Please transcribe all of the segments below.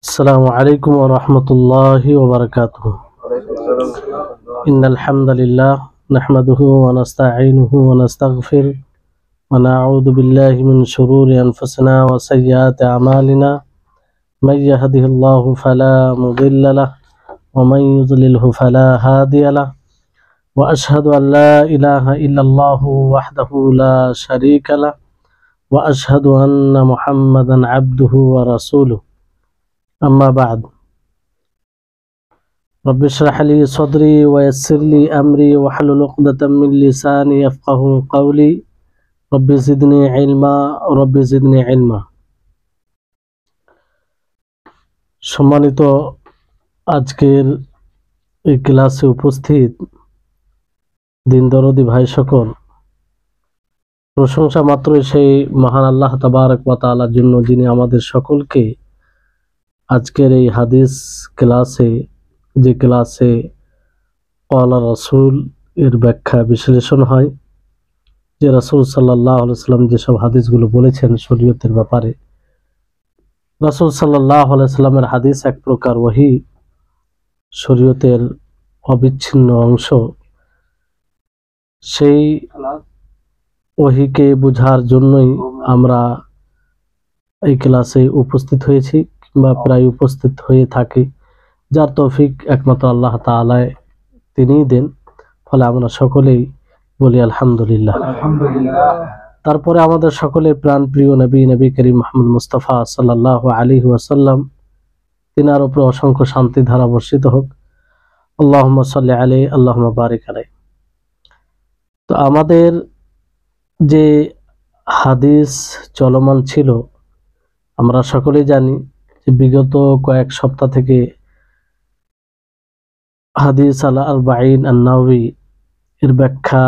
السلام عليكم ورحمة الله وبركاته. إن الحمد لله نحمده ونستعينه ونستغفره ونعوذ بالله من شرور أنفسنا وسيئات أعمالنا. من يهده الله فلا مضل له ومن يضلله فلا هادي له. وأشهد أن لا إله إلا الله وحده لا شريك له وأشهد أن محمدا عبده ورسوله. أما بعد رب اشرح لي صدري ويسر لي أمري واحلل عقدة من لساني يفقهوا قولي. رب زدني علما رب زدني علما. সম্মানিত আজকের এই ক্লাসে উপস্থিত দিনদরদি ভাই সকল, প্রশংসা মাত্রই সেই মহান আল্লাহ তাবারক ওয়া তাআলার জন্য, যিনি আমাদের সকলকে আজকের এই হাদিস ক্লাসে, যে ক্লাসে ক্বালা রাসূল এর ব্যাখ্যা বিশ্লেষণ হয়, যে রাসূল সাল্লাল্লাহু আলাইহি সাল্লাম যেসব হাদিসগুলো বলেছেন শরীয়তের ব্যাপারে, রাসূল সাল্লাল্লাহু আলাইহি সাল্লামের হাদিস এক প্রকার ওহী, শরীয়তের অবিচ্ছিন্ন অংশ। সেই ওহীকে বোঝার জন্যই আমরা এই ক্লাসে উপস্থিত হয়েছি বা প্রায় উপস্থিত হয়ে থাকি, যার তৌফিক একমাত্র আল্লাহ তাআলা তিনিই দেন। ফলে আমরা সকলেই বলি আলহামদুলিল্লাহ। তারপরে আমাদের সকলের প্রাণ প্রিয় নবী করিম মুহাম্মদ মুস্তাফা সাল্লাল্লাহু আলাইহি ওয়াসাল্লাম, তিনার উপর অসংখ্য শান্তি ধারা বর্ষিত হোক। আল্লাহুম্মা সাল্লি আলাইহি আল্লাহুম্মা বারিক আলাইহি। তো আমাদের যে হাদিস চলমান ছিল, আমরা সকলেই জানি যে বিগত কয়েক সপ্তাহ থেকে হাদিস আল আরবাঈন আন-নাওয়ী এর ব্যাখ্যা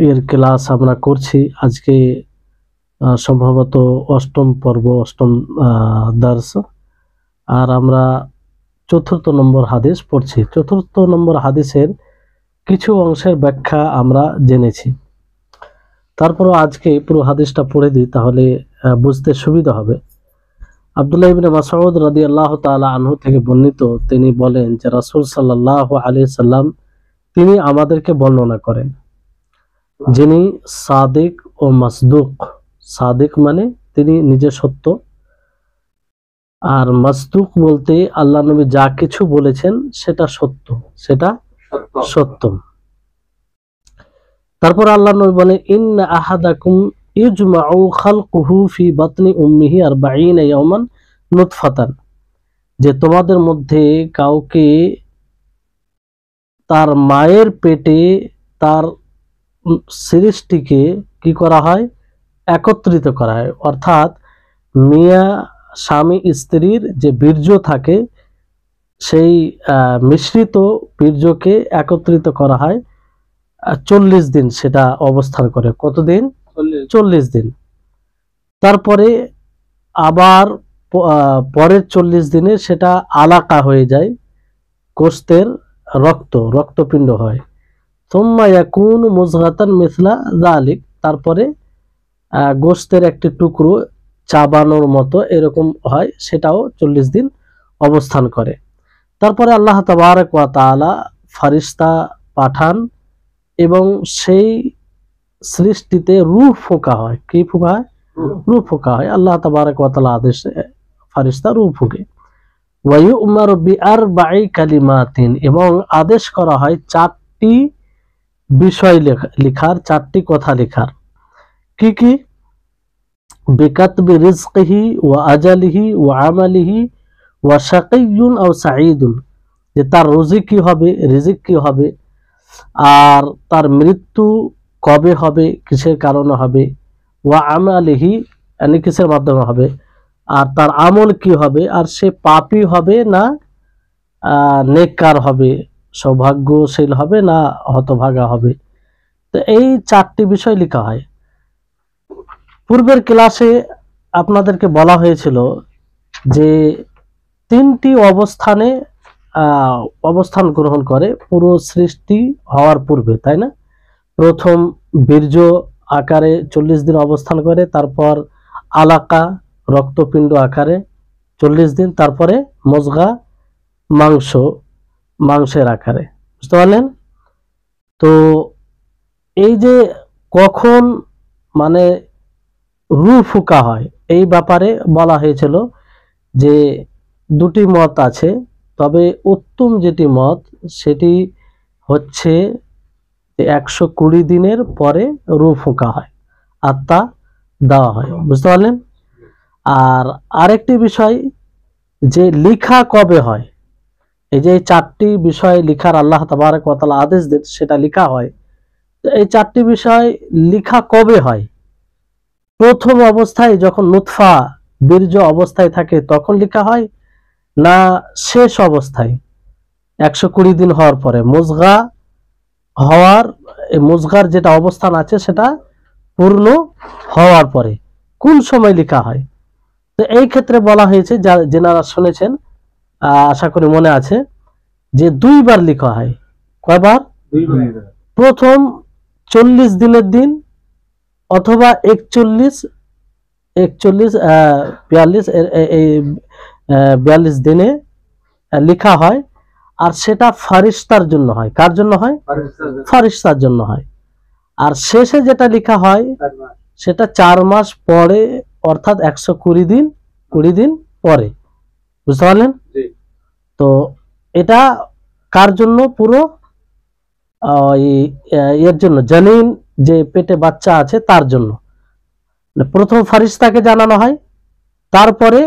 এর ক্লাস আমরা করছি। আজকে সম্ভবত অষ্টম পর্ব, অষ্টম দার্স, আর আমরা চতুর্থ নম্বর হাদিস পড়ছি। চতুর্থ নম্বর হাদিসের কিছু অংশের ব্যাখ্যা আমরা জেনেছি। তারপরও আজকে পুরো হাদিসটা পড়ে দিই, তাহলে বুঝতে সুবিধা হবে। আব্দুল্লাহ ইবনে মাসউদ রাদিয়াল্লাহু তাআলা আনহু থেকে বর্ণিত, তিনি বলেন যে রাসূল সাল্লাল্লাহু আলাইহি সাল্লাম তিনি আমাদেরকে বর্ণনা করেন, যিনি সাদিক ও মাসদুক। সাদিক মানে তিনি নিজে সত্য, আর মাসদুক বলতে আল্লাহ নবী যা কিছু বলেছেন সেটা সত্য, সেটা সত্য। তারপর আল্লাহ নবী বলেন, ইন্না আহাদাকুম ইউজমাউ খালকুহু ফি বাতনি উম্মিহি 40 ইয়াওমান নুতফাতান, যে তোমাদের মধ্যে কাউকে তার মায়ের পেটে তার সৃষ্টিকে কি করা হয়, একত্রিত করা হয়। অর্থাৎ মিয়া স্বামী স্ত্রীর যে বীর্য থাকে, সেই মিশ্রিত বীর্যকে একত্রিত করা হয় 40 দিন, সেটা অবস্থান করে। কতদিন? 40 দিন। তারপরে আবার পরের 40 দিনে সেটা আলাকা হয়ে যায়, গোশতের রক্তপিণ্ড হয়। সুম্মা ইয়াকুনু মুযগাতান মিছলা যালিক, তারপরে গোশতের একটি টুকরো চাবানোর মতো এরকম হয়, সেটাও 40 দিন অবস্থান করে। তারপরে আল্লাহ তাবারক ওয়া তাআলা ফারিস্তা পাঠান এবং সেই সৃষ্টিতে রূহ ফোঁকা হয়। কি ফোঁকা হয়? রূহ ফোঁকা হয়। আল্লাহ তাবারক ওয়া তাআলা আদেশে ফারিস্তা রূহ ফোঁকে। ওয়া ইউমারু বিআরবাঈ কালিমাতিন, এবং আদেশ করা হয় 4টি বিষয় লেখার, 4টি কথা লেখার। কি কি? বিকাতবি রিজকিহি ওয়া আজালিহি ওয়া আমালিহি ওয়া শাকিয়্যুন আও সাঈদুন, যে তার রুজি কি হবে, রিজিক কি হবে, আর তার মৃত্যু কবে হবে, কিসের কারণে হবে, ওয়া আমালিহি মানে কিসের মাধ্যমে হবে, আর তার আমল কি হবে, আর সে পাপী হবে না নেককার হবে, সৌভাগ্যশীল হবে না হতভাগা হবে। তো এই 4টি বিষয় লেখা হয়। পূর্বের ক্লাসে আপনাদেরকে বলা হয়েছিল যে 3টি অবস্থানে অবস্থান গ্রহণ করে পুরো সৃষ্টি হওয়ার পূর্বে, তাই না? প্রথম বীর্য আকারে 40 দিন অবস্থান করে, তারপর আলাকা রক্তপিণ্ড আকারে 40 দিন, তারপরে মুজগা মাংসের আকারে। বুঝতে পারলেন? তো এই যে কখন মানে রূহ ফুকা হয় এই ব্যাপারে বলা হয়েছিল যে দুটি মত আছে, তবে উত্তম যেটি মত সেটি হচ্ছে 120 দিনের পরে রূহ ফুকা হয়, আত্মা দেওয়া হয়। বুঝতে পারলেন? আর আরেকটি বিষয় যে লিখা কবে হয়, এই যে 4টি বিষয় লিখার আল্লাহ তাবারক ওয়া তাআলা আদেশ দেন, সেটা লিখা হয়। তো এই 4টি বিষয় লিখা কবে হয়? প্রথম অবস্থায় যখন নুতফা বীর্য অবস্থায় থাকে তখন লিখা হয়, না শেষ অবস্থায় 120 দিন হওয়ার পরে মুজগার যেটা অবস্থান আছে সেটা পূর্ণ হওয়ার পরে কোন সময় লিখা হয়? তো এই ক্ষেত্রে বলা হয়েছে, যারা শুনেছেন আশা করি মনে আছে, যে 2 বার লিখা হয়। কয়বার? 2 বার। প্রথম 40 দিনের দিন অথবা 41 42 দিনে লিখা হয়। আর সেটা ফারিস্তার জন্য হয়। কার জন্য হয়? ফারিস্তার জন্য হয়। আর শেষে যেটা লিখা হয় সেটা 4 মাস পরে, অর্থাৎ 120 দিন পরে। বুঝতে পারলেন? তো এটা কার জন্য? পুরো এর জন্য, জানিন যে পেটে বাচ্চা আছে তার জন্য। প্রথম ফারিস্তাকে জানানো হয়, তারপরে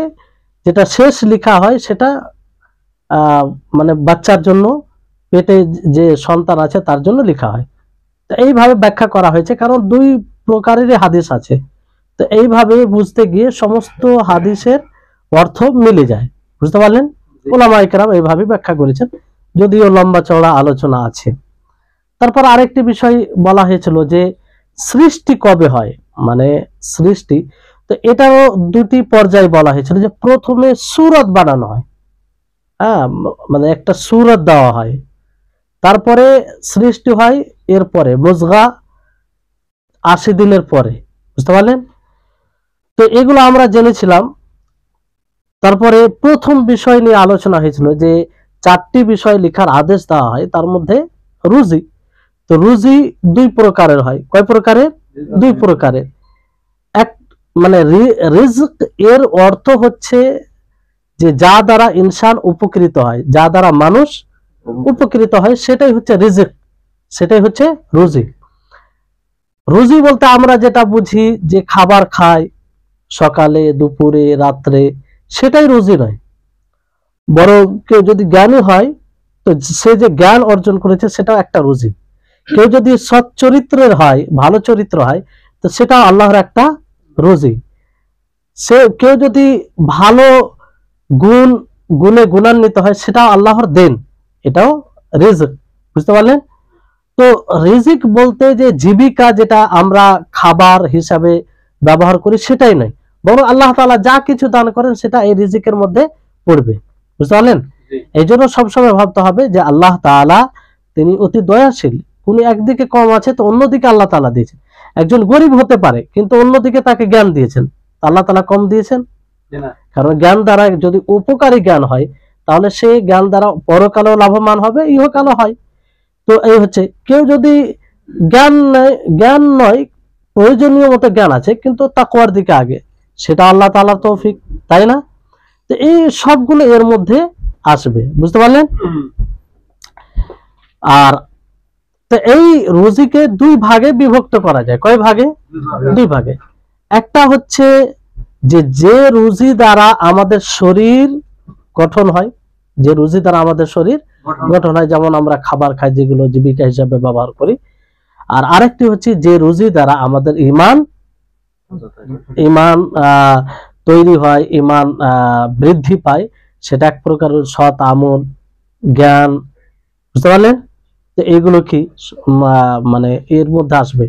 যেটা শেষ লিখা হয় সেটা মানে বাচ্চার জন্য, পেটে যে সন্তান আছে তার জন্য লিখা হয়। তো এইভাবে ব্যাখ্যা করা হয়েছে, কারণ 2 প্রকারেরই হাদিস আছে। তো এইভাবে বুঝতে গিয়ে সমস্ত হাদিসের অর্থ মিলে যায়। বুঝতে পারলেন? উলামায়ে কেরাম এইভাবে ব্যাখ্যা করেছেন, যদিও লম্বা চওড়া আলোচনা আছে। তারপর আরেকটি বিষয় বলা হয়েছিল যে সৃষ্টি কবে হয়, মানে সৃষ্টি। তো এটাও 2টি পর্যায়ে বলা হয়েছিল, যে প্রথমে সূরত বানানো হয়, মানে একটা সূরত দেওয়া হয়, তারপরে সৃষ্টি হয়, এরপরে মুজগা 80 দিনের পরে। বুঝতে পারলেন? তো এগুলো আমরা জেনেছিলাম। তারপরে প্রথম বিষয় নিয়ে আলোচনা হয়েছিল যে 4টি বিষয় লেখার আদেশ দেওয়া হয়, তার মধ্যে রুজি। তো রুজি 2 প্রকারের হয়। কয় প্রকারের? 2 প্রকারের। এক মানে রিজক এর অর্থ হচ্ছে যে যা দ্বারা ইনসান উপকৃত হয়, যা দ্বারা মানুষ উপকৃত হয়, সেটাই হচ্ছে রিজক, সেটাই হচ্ছে রুজি। রুজি বলতে আমরা যেটা বুঝি যে খাবার খায় সকালে, দুপুরে, রাত্রে, সেটাই রুজি নয়। বরং কেউ যদি জ্ঞানী হয় তো সে যে জ্ঞান অর্জন করেছে সেটাও একটা রুজি। কেউ যদি সৎ চরিত্রের হয়, ভালো চরিত্র হয়, তো সেটাও আল্লাহর একটা রুজি। কেউ যদি ভালো গুণে গুণান্বিত হয়, সেটাও আল্লাহর দেন, এটাও রিজক। বুঝতে পারলেন? তো রিজিক বলতে যে জীবিকা, যেটা আমরা খাবার হিসাবে ব্যবহার করি, সেটাই নয়, বরং আল্লাহ তাআলা যা কিছু দান করেন সেটা এই রিজিকের মধ্যে পড়বে। বুঝতে পারলেন? এই জন্য সবসময় ভাবতে হবে যে আল্লাহ তাআলা তিনি অতি দয়াশীল। কোন একদিকে কম আছে তো অন্যদিকে আল্লাহ তাআলা দিয়েছেন। একজন গরিব হতে পারে কিন্তু অন্যদিকে তাকে জ্ঞান দিয়েছেন, আল্লাহ তাআলা কম দিয়েছেন? কারণ জ্ঞান দ্বারা যদি উপকারী জ্ঞান হয়, তাহলে সে জ্ঞান দ্বারা পরকালেও লাভবান হবে, ইহকালও হয়। তো এই হচ্ছে, কেউ যদি জ্ঞান নয়, প্রয়োজনীয় মতো জ্ঞান আছে কিন্তু তাকওয়ার দিকে আগে, সেটা আল্লাহ তাআলার তৌফিক, তাই না? তো এই সবগুলো এর মধ্যে আসবে। বুঝতে পারলেন? আর তো এই রুজিকে 2 ভাগে বিভক্ত করা যায়। কয় ভাগে? 2 ভাগে। একটা হচ্ছে যে রুজি দ্বারা আমাদের শরীর গঠন হয়, যে রুজি দ্বারা আমাদের শরীর গঠন হয়, যেমন আমরা খাবার খাই, যেগুলো জীবিকা হিসাবে ব্যবহার করি। আর আরেকটি হচ্ছে যে রুজি দ্বারা আমাদের ঈমান তৈরি হয়, ঈমান বৃদ্ধি পায়, সেটা এক প্রকার সৎ আমল, জ্ঞান। বুঝতে পারলেন? তো এগুলো কি মানে এর মধ্যে আসবে।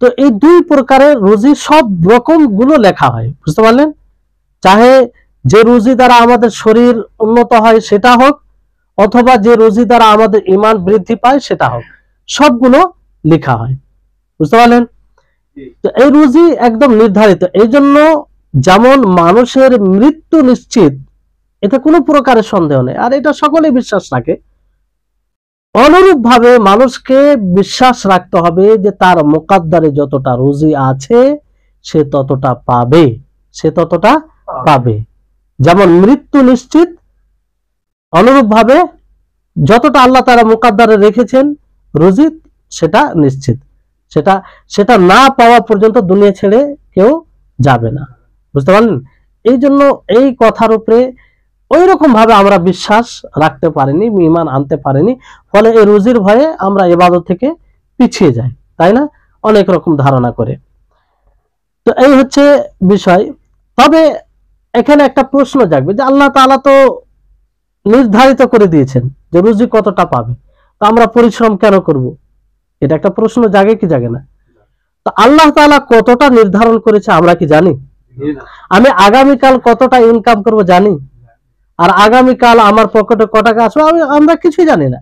তো এই 2 প্রকারের রুজি সব রকম গুলো লেখা হয়। বুঝতে পারলেন? চাহে যে রুজি দ্বারা আমাদের শরীর উন্নত হয় সেটা হোক, অথবা যে রুজি দ্বারা আমাদের ঈমান বৃদ্ধি পায় সেটা হোক, সবগুলো লেখা হয়। বুঝতে পারলেন? তো এই রুজি একদম নির্ধারিত। এই জন্য যেমন মানুষের মৃত্যু নিশ্চিত, এতে কোনো প্রকারের সন্দেহ নেই, আর এটা সকলেই বিশ্বাস রাখে, অনুরূপ ভাবে মানুষকে বিশ্বাস রাখতে হবে যে তার মুকদ্দরে যতটা রুজি আছে সে ততটা পাবে, সে ততটা পাবে। যেমন মৃত্যু নিশ্চিত, অনুরূপ ভাবে যতটা আল্লাহ তাআলা মুকদ্দরে রেখেছেন রুজি সেটা নিশ্চিত, সেটা সেটা না পাওয়া পর্যন্ত দুনিয়া ছেড়ে কেউ যাবে না। বুঝতে পারলেন? এই জন্য এই কথার উপরে ওই রকম ভাবে আমরা বিশ্বাস রাখতে পারিনি, ঈমান আনতে পারিনি, ফলে এই রুজির ভয়ে আমরা ইবাদত থেকে পিছিয়ে যাই, তাই না? অনেক রকম ধারণা করে। তো এই হচ্ছে বিষয়। তবে এখানে একটা প্রশ্ন জাগবে যে আল্লাহ তাআলা তো নির্ধারিত করে দিয়েছেন যে রুজি কতটা পাবে, তো আমরা পরিশ্রম কেন করব? এটা একটা প্রশ্ন জাগে কি জাগে না? তো আল্লাহ তাআলা কতটা নির্ধারণ করেছে আমরা কি জানি? আমি আগামীকাল কতটা ইনকাম করব জানি? আর আগামীকাল আমার পকেটে ক টাকা আসবে আমরা কিছুই জানি না।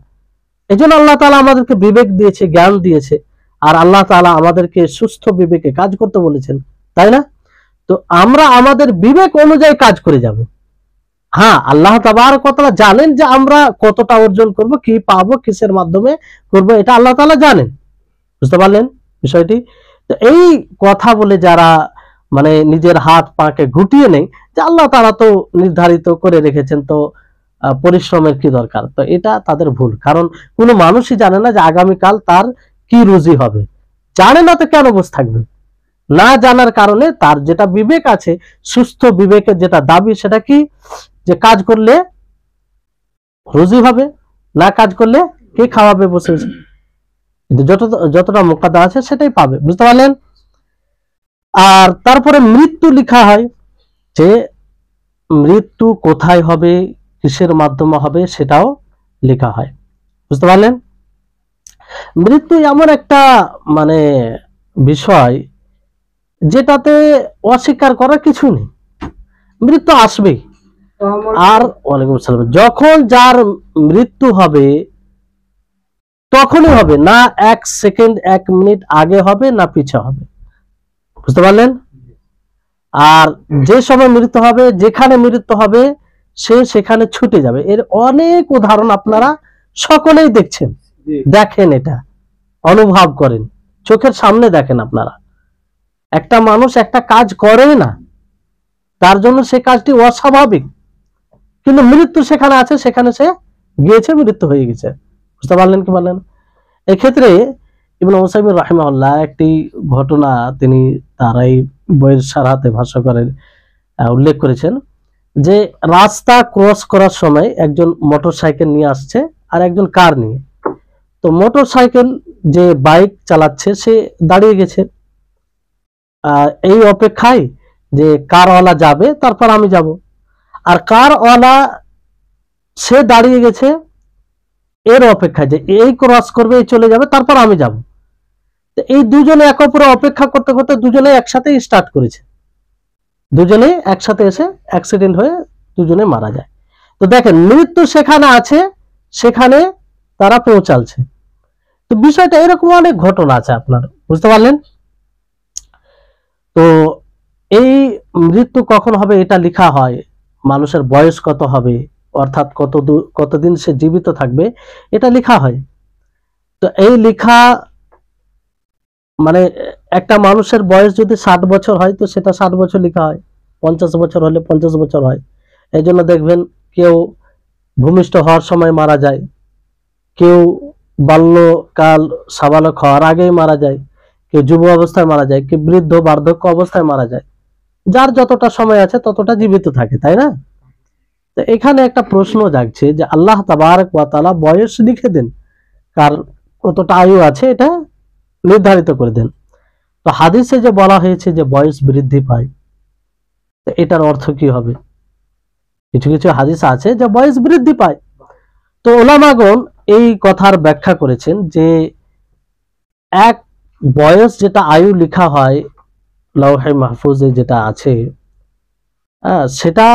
এই জন্য আল্লাহ তাআলা আমাদেরকে বিবেক দিয়েছে, জ্ঞান দিয়েছে, আর আল্লাহ তাআলা আমাদেরকে সুস্থ বিবেকে কাজ করতে বলেছেন, তাই না? তো আমরা আমাদের বিবেক অনুযায়ী কাজ করে যাব। হ্যাঁ, আল্লাহ তাবারক ওয়া তাআলা জানেন যে আমরা কতটা অর্জন করব, কি পাবো, কিসের মাধ্যমে করব, এটা আল্লাহ তাআলা জানেন। বুঝতে পারলেন বিষয়টি? তো এই কথা বলে যারা মানে নিজের হাত পাকে গুটিয়ে নেই যে আল্লাহ তাআলা তো নির্ধারিত করে রেখেছেন, তো পরিশ্রমের কি দরকার, তো এটা তাদের ভুল। কারণ কোনো মানুষই জানে না যে আগামীকাল তার কি রুজি হবে। জানে না তো কেন বসে থাকবে? না জানার কারণে তার যেটা বিবেক আছে, সুস্থ বিবেকের যেটা দাবি, সেটা কি যে কাজ করলে রুজি হবে, না কাজ করলে কে খাওয়াবে বসে বসে। কিন্তু যতটা মুকদ্দর আছে সেটাই পাবে। বুঝতে পারলেন? আর তারপরে মৃত্যু লেখা হয়, যে মৃত্যু কোথায় হবে, কিসের মাধ্যমে হবে, সেটাও লেখা হয়। বুঝতে পারলেন? মৃত্যু এমন একটা মানে বিষয় যেটাতে অস্বীকার করার কিছু নেই, মৃত্যু আসবেই। আর ওয়ালাইকুম আসসালাম, যখন যার মৃত্যু হবে তখনই হবে, না 1 সেকেন্ড 1 মিনিট আগে হবে না পিছে হবে। বুঝতে পারলেন? আর যে সময় মৃত্যু হবে, যেখানে মৃত্যু হবে, সে সেখানে ছুটে যাবে। এর অনেক উদাহরণ আপনারা সকলেই দেখছেন, দেখেন, এটা অনুভব করেন, চোখের সামনে দেখেন। আপনারা একটা মানুষ একটা কাজ করে না, তার জন্য সে কাজটি অস্বাভাবিক, কিন্তু মৃত্যু সেখানে আছে, সেখানে সে গিয়েছে, মৃত্যু হয়ে গেছে। বুঝতে পারলেন কি বলেন? এক্ষেত্রে ইবনে উসাইমিন রাহিমাহুল্লাহ একটি ঘটনা তিনি তার এই বইয়ের সারাতে ভাষ্যকারের উল্লেখ করেছেন যে রাস্তা ক্রস করার সময় একজন মোটরসাইকেল নিয়ে আসছে আর একজন কার নিয়ে। তো মোটরসাইকেল যে বাইক চালাচ্ছে সে দাঁড়িয়ে গেছে এই অপেক্ষায় যে কারওয়ালা যাবে তারপর আমি যাব, আর কারওয়ালা সে দাঁড়িয়ে গেছে এর অপেক্ষায় যে এই ক্রস করবে, এই চলে যাবে, তারপর আমি যাব। তো এই দুজনে এক অপরে অপেক্ষা করতে করতে দুজনে একসাথে স্টার্ট করেছে, দুজনে একসাথে এসে অ্যাক্সিডেন্ট হয়ে দুজনে মারা যায়। তো দেখেন, মৃত্যু সেখানে আছে, সেখানে তারা পৌঁছালছে। তো বিষয়টা এরকম অনেক ঘটনা আছে আপনার। বুঝতে পারলেন? তো এই মৃত্যু কখন হবে এটা লেখা হয়, মানুষের বয়স কত হবে, অর্থাৎ কতদিন সে জীবিত থাকবে, এটা লেখা হয়। তো এই লেখা মানে একটা মানুষের বয়স যদি 60 বছর হয় তো সেটা 60 বছর লেখা হয়, 50 বছর হলে 50 বছর হয়। এই জন্য দেখবেন কেউ ভূমিষ্ঠ হওয়ার সময় মারা যায়, কেউ বাল্যকাল সাবালক হওয়ার আগেই মারা যায়, কেউ যুব অবস্থায় মারা যায়, কেউ বৃদ্ধ বার্ধক্য অবস্থায় মারা যায়। যার যতটা সময় আছে ততটা জীবিত থাকে, তাই না? তো এখানে একটা প্রশ্ন জাগছে যে আল্লাহ তাবারক ওয়া তাআলা বয়স লিখে দেন, কার কতটা আয়ু আছে এটা নির্ধারিত করে দেন। তো হাদিসে যে বলা হয়েছে যে বয়স বৃদ্ধি পায়, তো এটার অর্থ কি হবে? কিছু কিছু হাদিস আছে যে বয়স বৃদ্ধি পায়। তো ওলামাগণ এই কথার ব্যাখ্যা করেছেন যে এক বয়স যেটা আয়ু লেখা হয় লাওহে মাহফুজে যেটা আছে, সেটা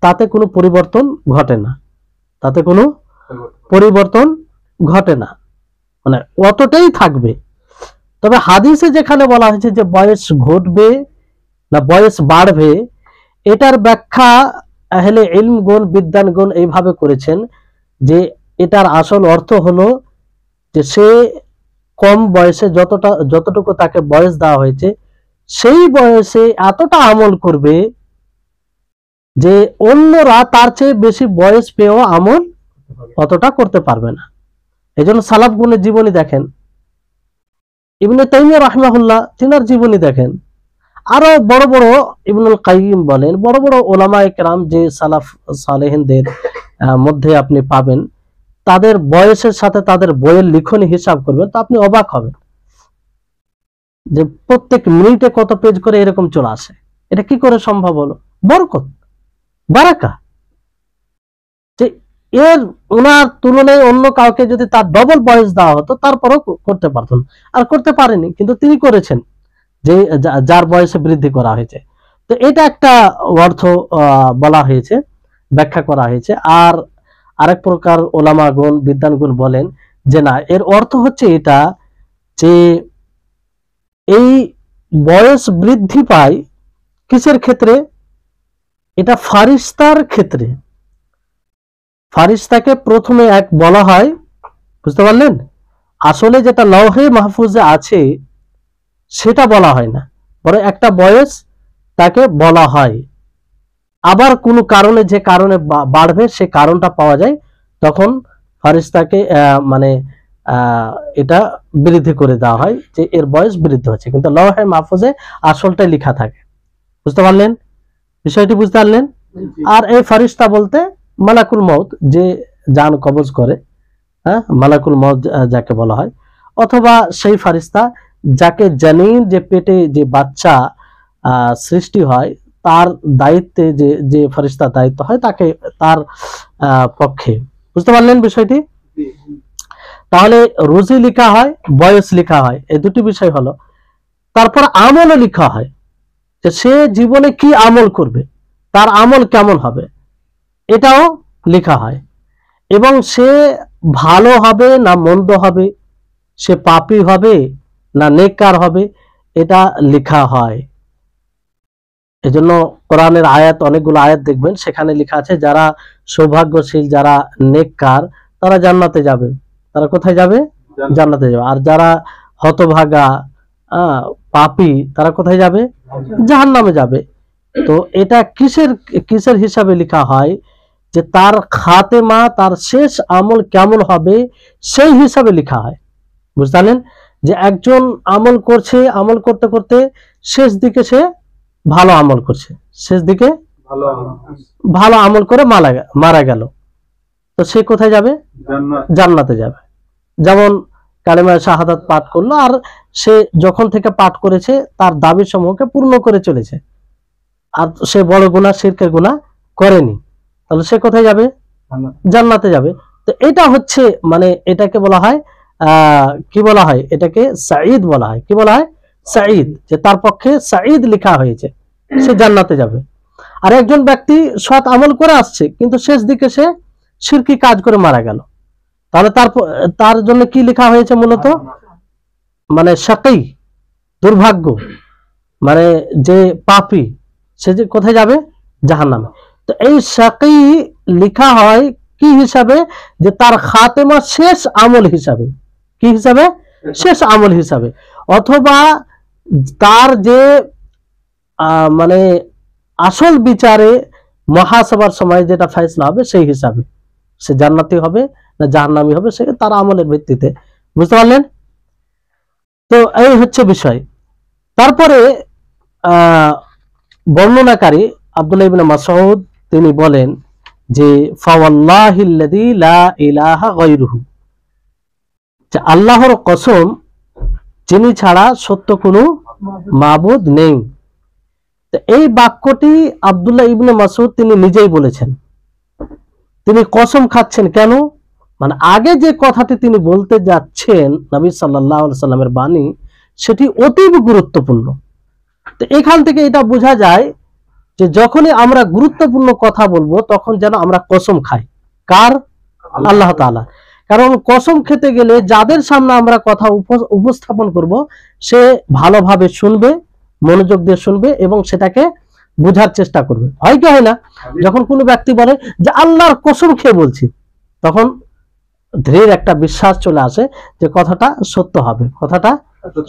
তাতে কোনো পরিবর্তন ঘটে না, তাতে কোনো পরিবর্তন ঘটে না, মানে অতটাই থাকবে। তবে হাদিসে যেখানে বলা হয়েছে যে বয়স ঘটবে না বয়স বাড়বে, এটার ব্যাখ্যা আহলে ইলমগণ বিদ্বানগণ এইভাবে করেছেন যে এটার আসল অর্থ হলো যে সে কম বয়সে যতটুকু তাকে বয়স দেওয়া হয়েছে সেই বয়সে এতটা আমল করবে যে অন্যরা তার চেয়ে বেশি বয়স পেয়েও আমল অতটা করতে পারবে না। এই জন্য সালাফগণের জীবনী দেখেন, ইবনে তাইমিয়া রাহিমাহুল্লাহ তিনার জীবনী দেখেন, আরো বড় বড় ইবনুল কাইয়িম বলেন, বড় বড় ওলামায়ে কেরাম যে সালাফ সালেহিনদের মধ্যে আপনি পাবেন, তাদের বয়সের সাথে তাদের বইয়ের লিখনী হিসাব করবেন তো আপনি অবাক হবেন যে প্রত্যেক মিনিটে কত পেজ করে এরকম চলে আসে। এটা কি করে সম্ভব হলো? বরকত, বারাকা। যে এর ওনার তুলনায় অন্য কাউকে যদি তার ডবল বয়স দেওয়া হতো তারপরেও করতে পারতেন, আর করতে পারেনি, কিন্তু তিনি করেছেন যে যার বয়সে বৃদ্ধি করা হয়েছে। তো এটা একটা অর্থ বলা হয়েছে, ব্যাখ্যা করা হয়েছে। আর আরেক প্রকার ওলামাগণ বিদ্বানগণ বলেন যে না, এর অর্থ হচ্ছে এটা যে এই বয়স বৃদ্ধি পায় কিসের ক্ষেত্রে? এটা ফারিস্তার ক্ষেত্রে। ফারিস্তাকে প্রথমে এক বলা হয়, বুঝতে পারলেন? আসলে যেটা লৌহে মাহফুজে আছে সেটা বলা হয় না, বরং একটা বয়স তাকে বলা হয়। আবার কোনো কারণে, যে কারণে বাড়বে সে কারণটা পাওয়া যায়, তখন ফারিস্তাকে মানে এটা বৃদ্ধি করে দেওয়া হয় যে এর বয়স বৃদ্ধি হচ্ছে, কিন্তু লৌহে মাহফুজে আসলটাই লেখা থাকে। বুঝতে পারলেন বিষয়টি? বুঝতে পারলেন? আর এই ফারিস্তা বলতে মালাকুল মউত, যে জান কবজ করে, হ্যাঁ, মালাকুল মউত যাকে বলা হয়, অথবা সেই ফারিস্তা যাকে জানিন, যে পেটে যে বাচ্চা সৃষ্টি হয় তার দায়িত্বে যে ফারিস্তা দায়িত্ব হয় তাকে, তার পক্ষে। বুঝতে পারলেন বিষয়টি? তাহলে রুজি লেখা হয়, বয়স লেখা হয়, এই দুটি বিষয় হলো। তারপর আমলও লেখা হয়, যে সে জীবনে কি আমল করবে, তার আমল কেমন হবে, এটাও লেখা হয়। এবং সে ভালো হবে না মন্দ হবে, সে পাপী হবে না নেককার হবে, এটা লেখা হয়। এজন্য কোরআনের আয়াত, অনেকগুলো আয়াত দেখবেন সেখানে লেখা আছে যারা সৌভাগ্যশীল, যারা নেককার, তারা জান্নাতে যাবে। তারা কোথায় যাবে? জান্নাতে যাবে। আর যারা হতভাগা পাপী, তারা কোথায় যাবে? জাহান্নামে যাবে। তো এটা কিসের হিসাবে লেখা হয়? যে তার খাতেমা, তার শেষ আমল কেমন হবে সেই হিসাবে লেখা হয়। বুঝতে পারলেন? যে একজন আমল করছে, আমল করতে করতে শেষ দিকে সে ভালো আমল করছে, শেষ দিকে ভালো আমল করে মারা গেল, তো সে কোথায় যাবে? জান্নাতে যাবে। যেমন কালেমা শাহাদাত পাঠ করলো, আর সে যখন থেকে পাঠ করেছে তার দাবি সমূহকে পূর্ণ করে চলেছে, আর সে বড় গুনাহ, শিরকের গুনাহ করেনি, তাহলে সে কোথায় যাবে? জান্নাতে যাবে। তো এটা হচ্ছে, মানে এটাকে বলা হয় কি বলা হয়? এটাকে সাঈদ বলা হয়। কি বলা হয়? সাঈদ, যে তার পক্ষে সাঈদ লেখা হয়েছে, সে জান্নাতে যাবে। আর একজন ব্যক্তি সৎ আমল করে আসছে কিন্তু শেষ দিকে সে শিরকি কাজ করে মারা গেল, তাহলে তার জন্য কি লেখা হয়েছে? মূলত মানে শাকী, দুর্ভাগ্য, মানে যে পাপী, সে যে কোথায় যাবে? জাহান্নামে। তো এই শাকী লেখা হয় কি হিসাবে? যে তার খাতেমা শেষ আমল হিসাবে। কি হিসাবে? শেষ আমল হিসাবে। অথবা তার যে মানে আসল বিচারে মহাসভার সময় যেটা ফয়সালা হবে সেই হিসাবে সে জান্নাতি হবে না জাহান্নামী হবে, সে তার আমলের ভিত্তিতে। বুঝতে পারলেন? তো এই হচ্ছে বিষয়। তারপরে বর্ণনাকারী আব্দুল্লাহ ইবনে মাসউদ তিনি বলেন যে ফাওয়াল্লাহিল্লাযী লা ইলাহা গায়রুহু, যে আল্লাহর কসম যিনি ছাড়া সত্য কোনো মাবুদ নেই। তো এই বাক্যটি আব্দুল্লাহ ইবনে মাসউদ তিনি নিজেই বলেছেন। তিনি কসম খাচ্ছেন কেন? মানে আগে যে কথাটি তিনি বলতে যাচ্ছেন, নবী সাল্লাল্লাহু আলাইহি সাল্লামের বাণী, সেটি অতীব গুরুত্বপূর্ণ। তো এখান থেকে এটা বোঝা যায় যে যখনই আমরা গুরুত্বপূর্ণ কথা বলবো তখন যেন আমরা কসম খাই। কার? আল্লাহ তাআলা। কারণ কসম খেতে গেলে যাদের সামনে আমরা কথা উপস্থাপন করব সে ভালোভাবে শুনবে, মনোযোগ দিয়ে শুনবে এবং সেটাকে বোঝার চেষ্টা করবে। হয় কি হয় না, যখন কোনো ব্যক্তি বলে যে আল্লাহর কসম খেয়ে বলছি, তখন ধীরে একটা বিশ্বাস চলে আসে যে কথাটা সত্য হবে, কথাটা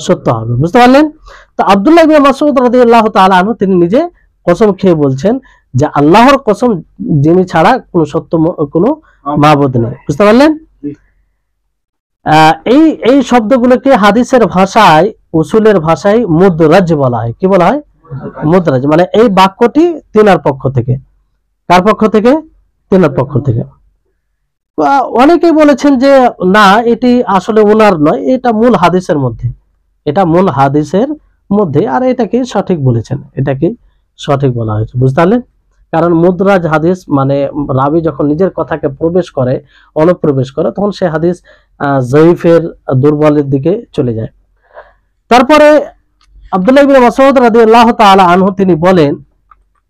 সত্য হবে। বুঝতে পারলেন? তো আব্দুল্লাহ ইবনে মাসউদ রাদিয়াল্লাহু তাআলা আনহু তিনি নিজে কসম খেয়ে বলছেন যে আল্লাহর কসম, যিনি ছাড়া কোনো সত্য কোনো মাবুদ নেই। বুঝতে পারলেন? এই শব্দগুলোকে হাদিসের ভাষায়, উসুলের ভাষায় মুদরাজ বলা হয়। কি বলা হয়? মুদরাজ। মানে এই বাক্যটি তিনার পক্ষ থেকে। কার পক্ষ থেকে? তিনার পক্ষ থেকে। অনেকেই বলেছেন যে না, এটি আসলে ওনার নয়, এটা মূল হাদিসের মধ্যে, এটা মূল হাদিসের মধ্যে। আর এটাকে সঠিক বলেছেন, এটাকে সঠিক বলা হয়েছে। বুঝতে পারলেন? কারণ মুদরাজ হাদিস মানে রাবি যখন নিজের কথাকে প্রবেশ করে, অনুপ্রবেশ করে, তখন সে হাদিস জয়ীফের, দুর্বলের দিকে চলে যায়। তারপরে আব্দুল্লাহ ইবনে মাসউদ রাদিয়াল্লাহু তাআলা আনহু তিনি বলেন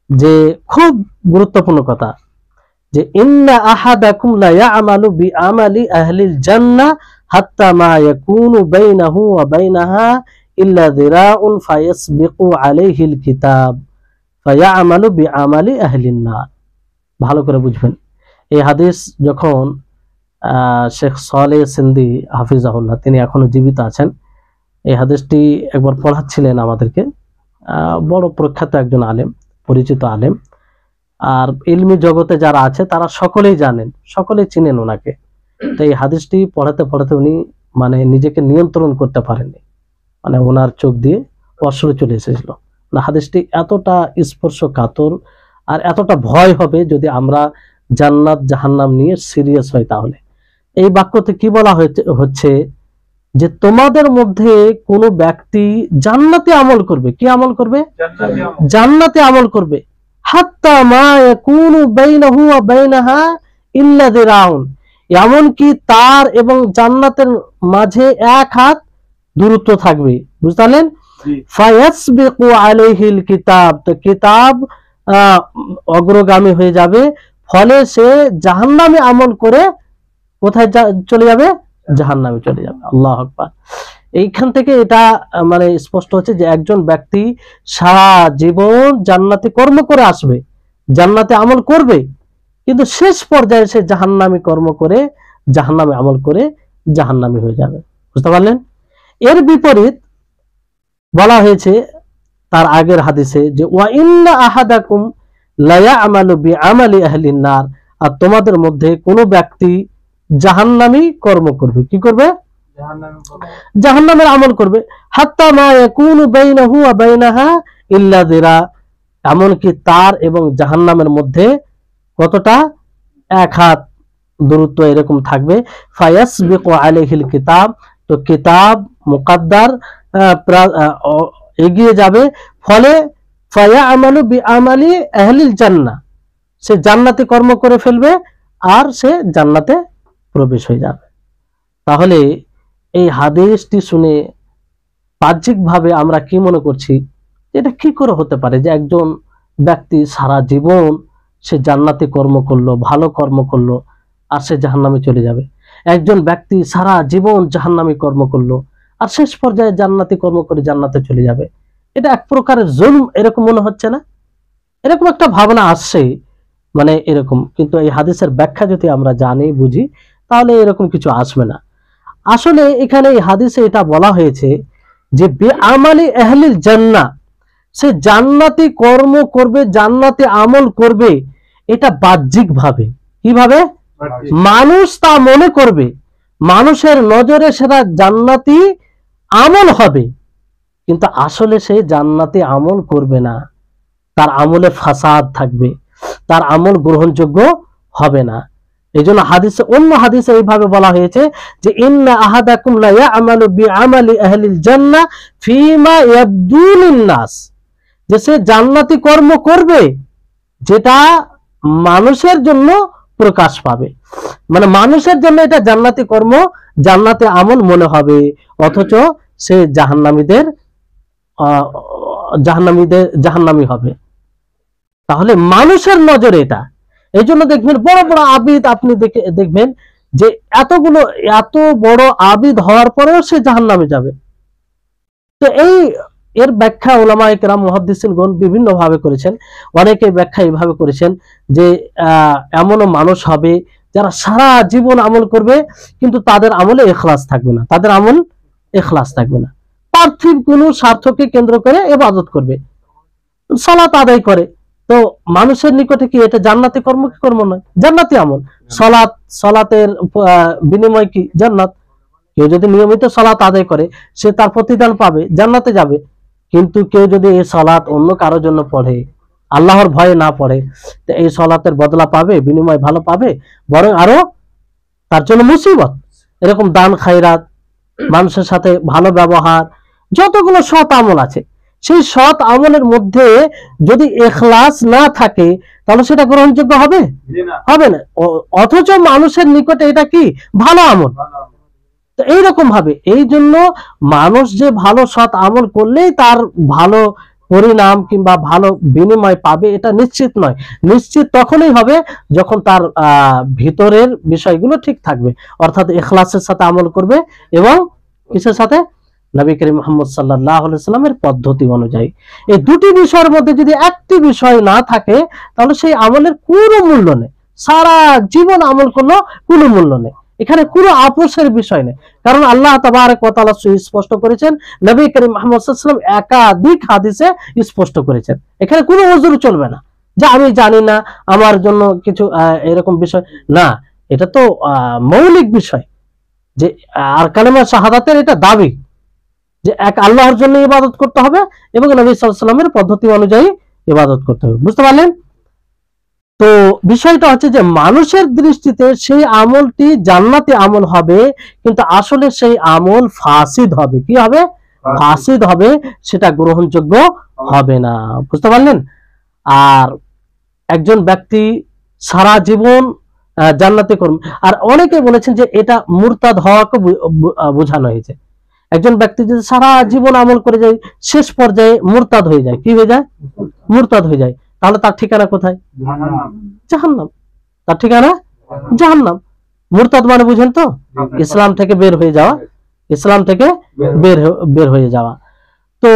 যে খুব গুরুত্বপূর্ণ কথা, যে ইন্না আহাদাকুম লা ইয়ামালু বিআমালি আহলিল জান্নাহ হাত্তা মা ইয়াকুনু বাইনাহু ওয়া বাইনাহা ইল্লা যিরাউন ফায়াসবিকু আলাইহিল কিতাব ফায়ামালু বিআমালি আহলিন নার। ভালো করে বুঝবেন। এই হাদিস যখন শেখ সালেহ সিন্দি হাফিজাহুল্লাহ, তিনি এখনো জীবিত আছেন, এই হাদিসটি একবার পড়াচ্ছিলেন আমাদেরকে। বড় প্রখ্যাত একজন আলেম, পরিচিত আলেম। আর ইলমি জগতে যারা আছে তারা সকলেই জানেন, সকলেই চিনেন ওনাকে। তো এই হাদিসটি পড়াতে পড়াতে উনি মানে নিজেকে নিয়ন্ত্রণ করতে পারেননি, মানে ওনার চোখ দিয়ে অশ্রু চলে এসেছিল। হাদিসটি এতটা স্পর্শকাতর আর এতটা ভয় হবে যদি আমরা জান্নাত জাহান্নাম নিয়ে সিরিয়াস হই। তাহলে এই বাক্যতে কি বলা হচ্ছে যে তোমাদের মধ্যে কোনো ব্যক্তি জান্নাতে আমল করবে। কি আমল করবে? জান্নাতে আমল করবে। হাত্তা মা ইয়াকুনু বাইনাহু ওয়া বাইনাহা ইল্লা যিরাউন, এমনকি তার এবং জান্নাতের মাঝে এক হাত দূরত্ব থাকবে। বুঝতে পারলেন? ফায়াসবিকু আলাইহিল কিতাব, তো কিতাব অগ্রগামী হয়ে যাবে, ফলে সে জাহান্নামে আমল করে কোথায় চলে যাবে? জাহান্নামে চলে যাবে। আল্লাহু আকবার। এইখান থেকে এটা মানে স্পষ্ট হচ্ছে যে একজন ব্যক্তি সারা জীবন জান্নাতে কর্ম করে আসবে, জান্নাতে আমল করবে, কিন্তু শেষ পর্যায়ে সে জাহান্নামী কর্ম করে, জাহান্নামে আমল করে জাহান্নামী হয়ে যাবে। বুঝতে পারলেন? এর বিপরীত বলা হয়েছে তার আগের হাদিসে যে ওয়া ইন্না আহাদাকুম লা ইয়ামালু বিআমালি আহলিন নার, আর তোমাদের মধ্যে কোনো ব্যক্তি জাহান্নামী কর্ম করবে। কি করবে? জাহান্নামের আমল করবে। হাত্তা মা ইয়াকুনু বাইনাহু ওয়া বাইনাহা ইল্লা যিরা, এমনকি তার এবং জাহান্নামের মধ্যে কতটা? এক হাত দূরত্ব এরকম থাকবে। ফায়াসবিকু আলাইহিল কিতাব, তো কিতাব মুকাদ্দার এগিয়ে যাবে, ফলে ফায়ামালু বিআমালি আহলিল জান্নাহ, সে জান্নাতে কর্ম করে ফেলবে আর সে জান্নাতে প্রবেশ হয়ে যাবে। তাহলে এই হাদিসটি শুনে বাহ্যিকভাবে আমরা কি মনে করছি, এটা কি করে হতে পারে যে একজন ব্যক্তি সারা জীবন সে জান্নাতে কর্ম করলো, ভালো কর্ম করলো, আর সে জাহান্নামে চলে যাবে। একজন ব্যক্তি সারা জীবন জাহান্নামী কর্ম করলো আর শেষ পর্যায়ে জান্নাতি কর্ম করে জান্নাতে চলে যাবে। এটা এক প্রকারের জুলম, এরকম মনে হচ্ছে না? এরকম একটা ভাবনা আসছে, মানে এরকম। কিন্তু এই হাদিসের ব্যাখ্যা যদি আমরা জানি, বুঝি, তাহলে এরকম কিছু আসবে না। আসলে এখানে এই হাদিসে এটা বলা হয়েছে যে বিআমালি আহলিল জান্নাহ, সে জান্নাতি কর্ম করবে, জান্নাতে আমল করবে, এটা বাহ্যিক ভাবে। কিভাবে? মানুষ তা মনে করবে, মানুষের নজরে সেটা জান্নাতি আমল হবে, কিন্তু আসলে সে জান্নাতি আমল করবে না। তার আমলে ফাসাদ থাকবে, তার আমল গ্রহণযোগ্য হবে না। এইজন্য হাদিসে, অন্য হাদিসে এইভাবে বলা হয়েছে যে ইন্না আহাদাকুম লা ইয়ামালু বিআমালি আহলিল জান্নাহ ফীমা ইয়াবদু লিন-নাস, যে সে জান্নাতি কর্ম করবে যেটা মানুষের জন্য প্রকাশ পাবে, মানে মানুষের জন্য এটা জান্নাতি কর্ম, জান্নাতে আমল মনে হবে, অথচ সে জাহান্নামী হবে। তাহলে মানুষের নজরে এটা। এই জন্য দেখবেন বড় বড় আবিদ, আপনি দেখবেন যে এত বড় আবিদ হওয়ার পরেও সে জাহান্নামে যাবে। তো এই এর ব্যাখ্যা উলামায়ে কেরাম মুহাদ্দিসিনগণ বিভিন্ন ভাবে করেছেন। অনেকে ব্যাখ্যা এইভাবে করেছেন যে এমনও মানুষ হবে যারা সারা জীবন আমল করবে কিন্তু তাদের আমলে ইখলাস থাকবে না, তাদের আমল ইখলাস থাকবে না, পার্থিব কোনো স্বার্থকে কেন্দ্র করে ইবাদত করবে, সালাত আদায় করে। তো মানুষের নিকটে কি এটা জান্নাতি কর্ম কি কর্ম নয়? জান্নাতি আমল। সালাতের বিনিময় কি? জান্নাত। কেউ যদি নিয়মিত সালাত আদায় করে সে তার প্রতিদান পাবে, জান্নাতে যাবে। কিন্তু কেউ যদি এই সালাত অন্য কারোর জন্য পড়ে, আল্লাহর ভয়ে না পড়ে, তো এই সালাতের বদলা পাবে, বিনিময় ভালো পাবে, বরং আরো তার জন্য মুসিবত। এরকম দান খায়রাত, মানুষের সাথে ভালো ব্যবহার, যতগুলো সৎ আমল আছে, সেই সৎ আমলের মধ্যে যদি ইখলাস না থাকে তাহলে সেটা গ্রহণযোগ্য হবে? হবে না। অথচ মানুষের নিকটে এটা কি? ভালো আমল। তো এইরকম ভাবে এই জন্য মানুষ যে ভালো সৎ আমল করলেই তার ভালো পরিণাম কিংবা ভালো বিনিময় পাবে এটা নিশ্চিত নয়। নিশ্চিত তখনই হবে যখন তার ভিতরের বিষয়গুলো ঠিক থাকবে, অর্থাৎ ইখলাসের সাথে আমল করবে এবং কিসের সাথে? নবী করিম মুহাম্মদ সাল্লাল্লাহু আলাইহি ওয়াসাল্লামের পদ্ধতি অনুযায়ী। এই দুটি বিষয়ের মধ্যে যদি একটি বিষয় না থাকে তাহলে সেই আমলের কোনো মূল্য নেই। সারা জীবন আমল করলো কোনো মূল্য নেই, এখানে কোনো আপোষের বিষয় নেই। কারণ আল্লাহ তাবারক ওয়া তাআলা স্পষ্ট করেছেন, নবী করিম মুহাম্মদ সাল্লাল্লাহু আলাইহি ওয়াসাল্লাম একাধিক হাদিসে স্পষ্ট করেছেন। এখানে কোনো ওযর চলবে না যে আমি জানি না, আমার জন্য কিছু এরকম বিষয় না। এটা তো মৌলিক বিষয় যে আর কালেমা শাহাদাতের এটা দাবি যে এক আল্লাহর জন্য ইবাদত করতে হবে এবং নবী সাল্লাল্লাহু আলাইহি ওয়াসাল্লামের পদ্ধতি অনুযায়ী ইবাদত করতে হবে। বুঝতে পারলেন? তো বিষয়টা হচ্ছে যে মানুষের দৃষ্টিতে সেই আমলটি জান্নাতি আমল হবে, কিন্তু আসলে সেই আমল ফাসিদ হবে। কি হবে? ফাসিদ হবে, সেটা গ্রহণযোগ্য হবে না। বুঝতে পারলেন? আর একজন ব্যক্তি সারা জীবন জান্নাতি কর্ম, আর অনেকে বলেছেন যে এটা মুরতাদ হওয়াকে বোঝানো হয়েছে। একজন ব্যক্তি যদি সারা জীবন আমল করে যায়, শেষ পর্যায়ে মুরতাদ হয়ে যায়, কি হয়ে যায়? মুরতাদ হয়ে যায়, তাহলে তার ঠিকানা কোথায়? জাহান্নাম। তার ঠিকানা জাহান্নাম। মুরতাদ মানে বুঝেন তো? ইসলাম থেকে বের হয়ে যাওয়া, ইসলাম থেকে বের হয়ে যাওয়া। তো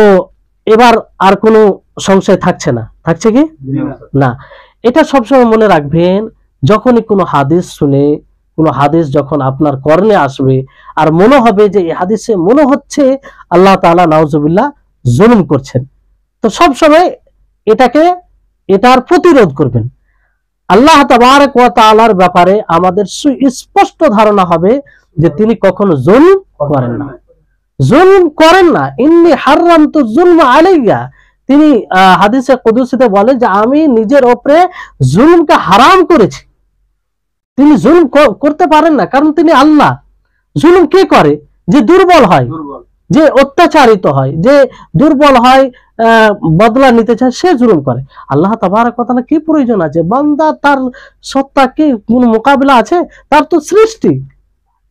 এবার আর কোনো সংশয় থাকছে না, থাকছে কি না? এটা সবসময় মনে রাখবেন, যখনই কোনো হাদিস শুনে, কোনো হাদিস যখন আপনার কর্ণে আসবে আর মনে হবে যে এই হাদিসে মনে হচ্ছে আল্লাহ তাআলা নাউজুবিল্লাহ জুলুম করছেন, তো সবসময় এটার প্রতিরোধ করবেন। আল্লাহ তাবারক ওয়া তাআলার ব্যাপারে আমাদের সুস্পষ্ট ধারণা হবে যে তিনি কখনো জুলম করেন না, জুলম করেন না। ইন্নী হারামতু যুলমা আলাইয়া, তিনি হাদিসে কুদসিতে বলেন যে আমি নিজের উপরে জুলমকে হারাম করেছি। তিনি জুলম করতে পারেন না, কারণ তিনি আল্লাহ। জুলম কে করে? যে দুর্বল হয়, যে অত্যাচারিত হয়, যে দুর্বল হয়, বদলা নিতে চায়, সে জুলুম করে। আল্লাহ তাবারক ওয়া তাআলা কি প্রয়োজন আছে? বান্দা তার সত্তা কি কোন মোকাবিলা আছে? তার তো সৃষ্টি।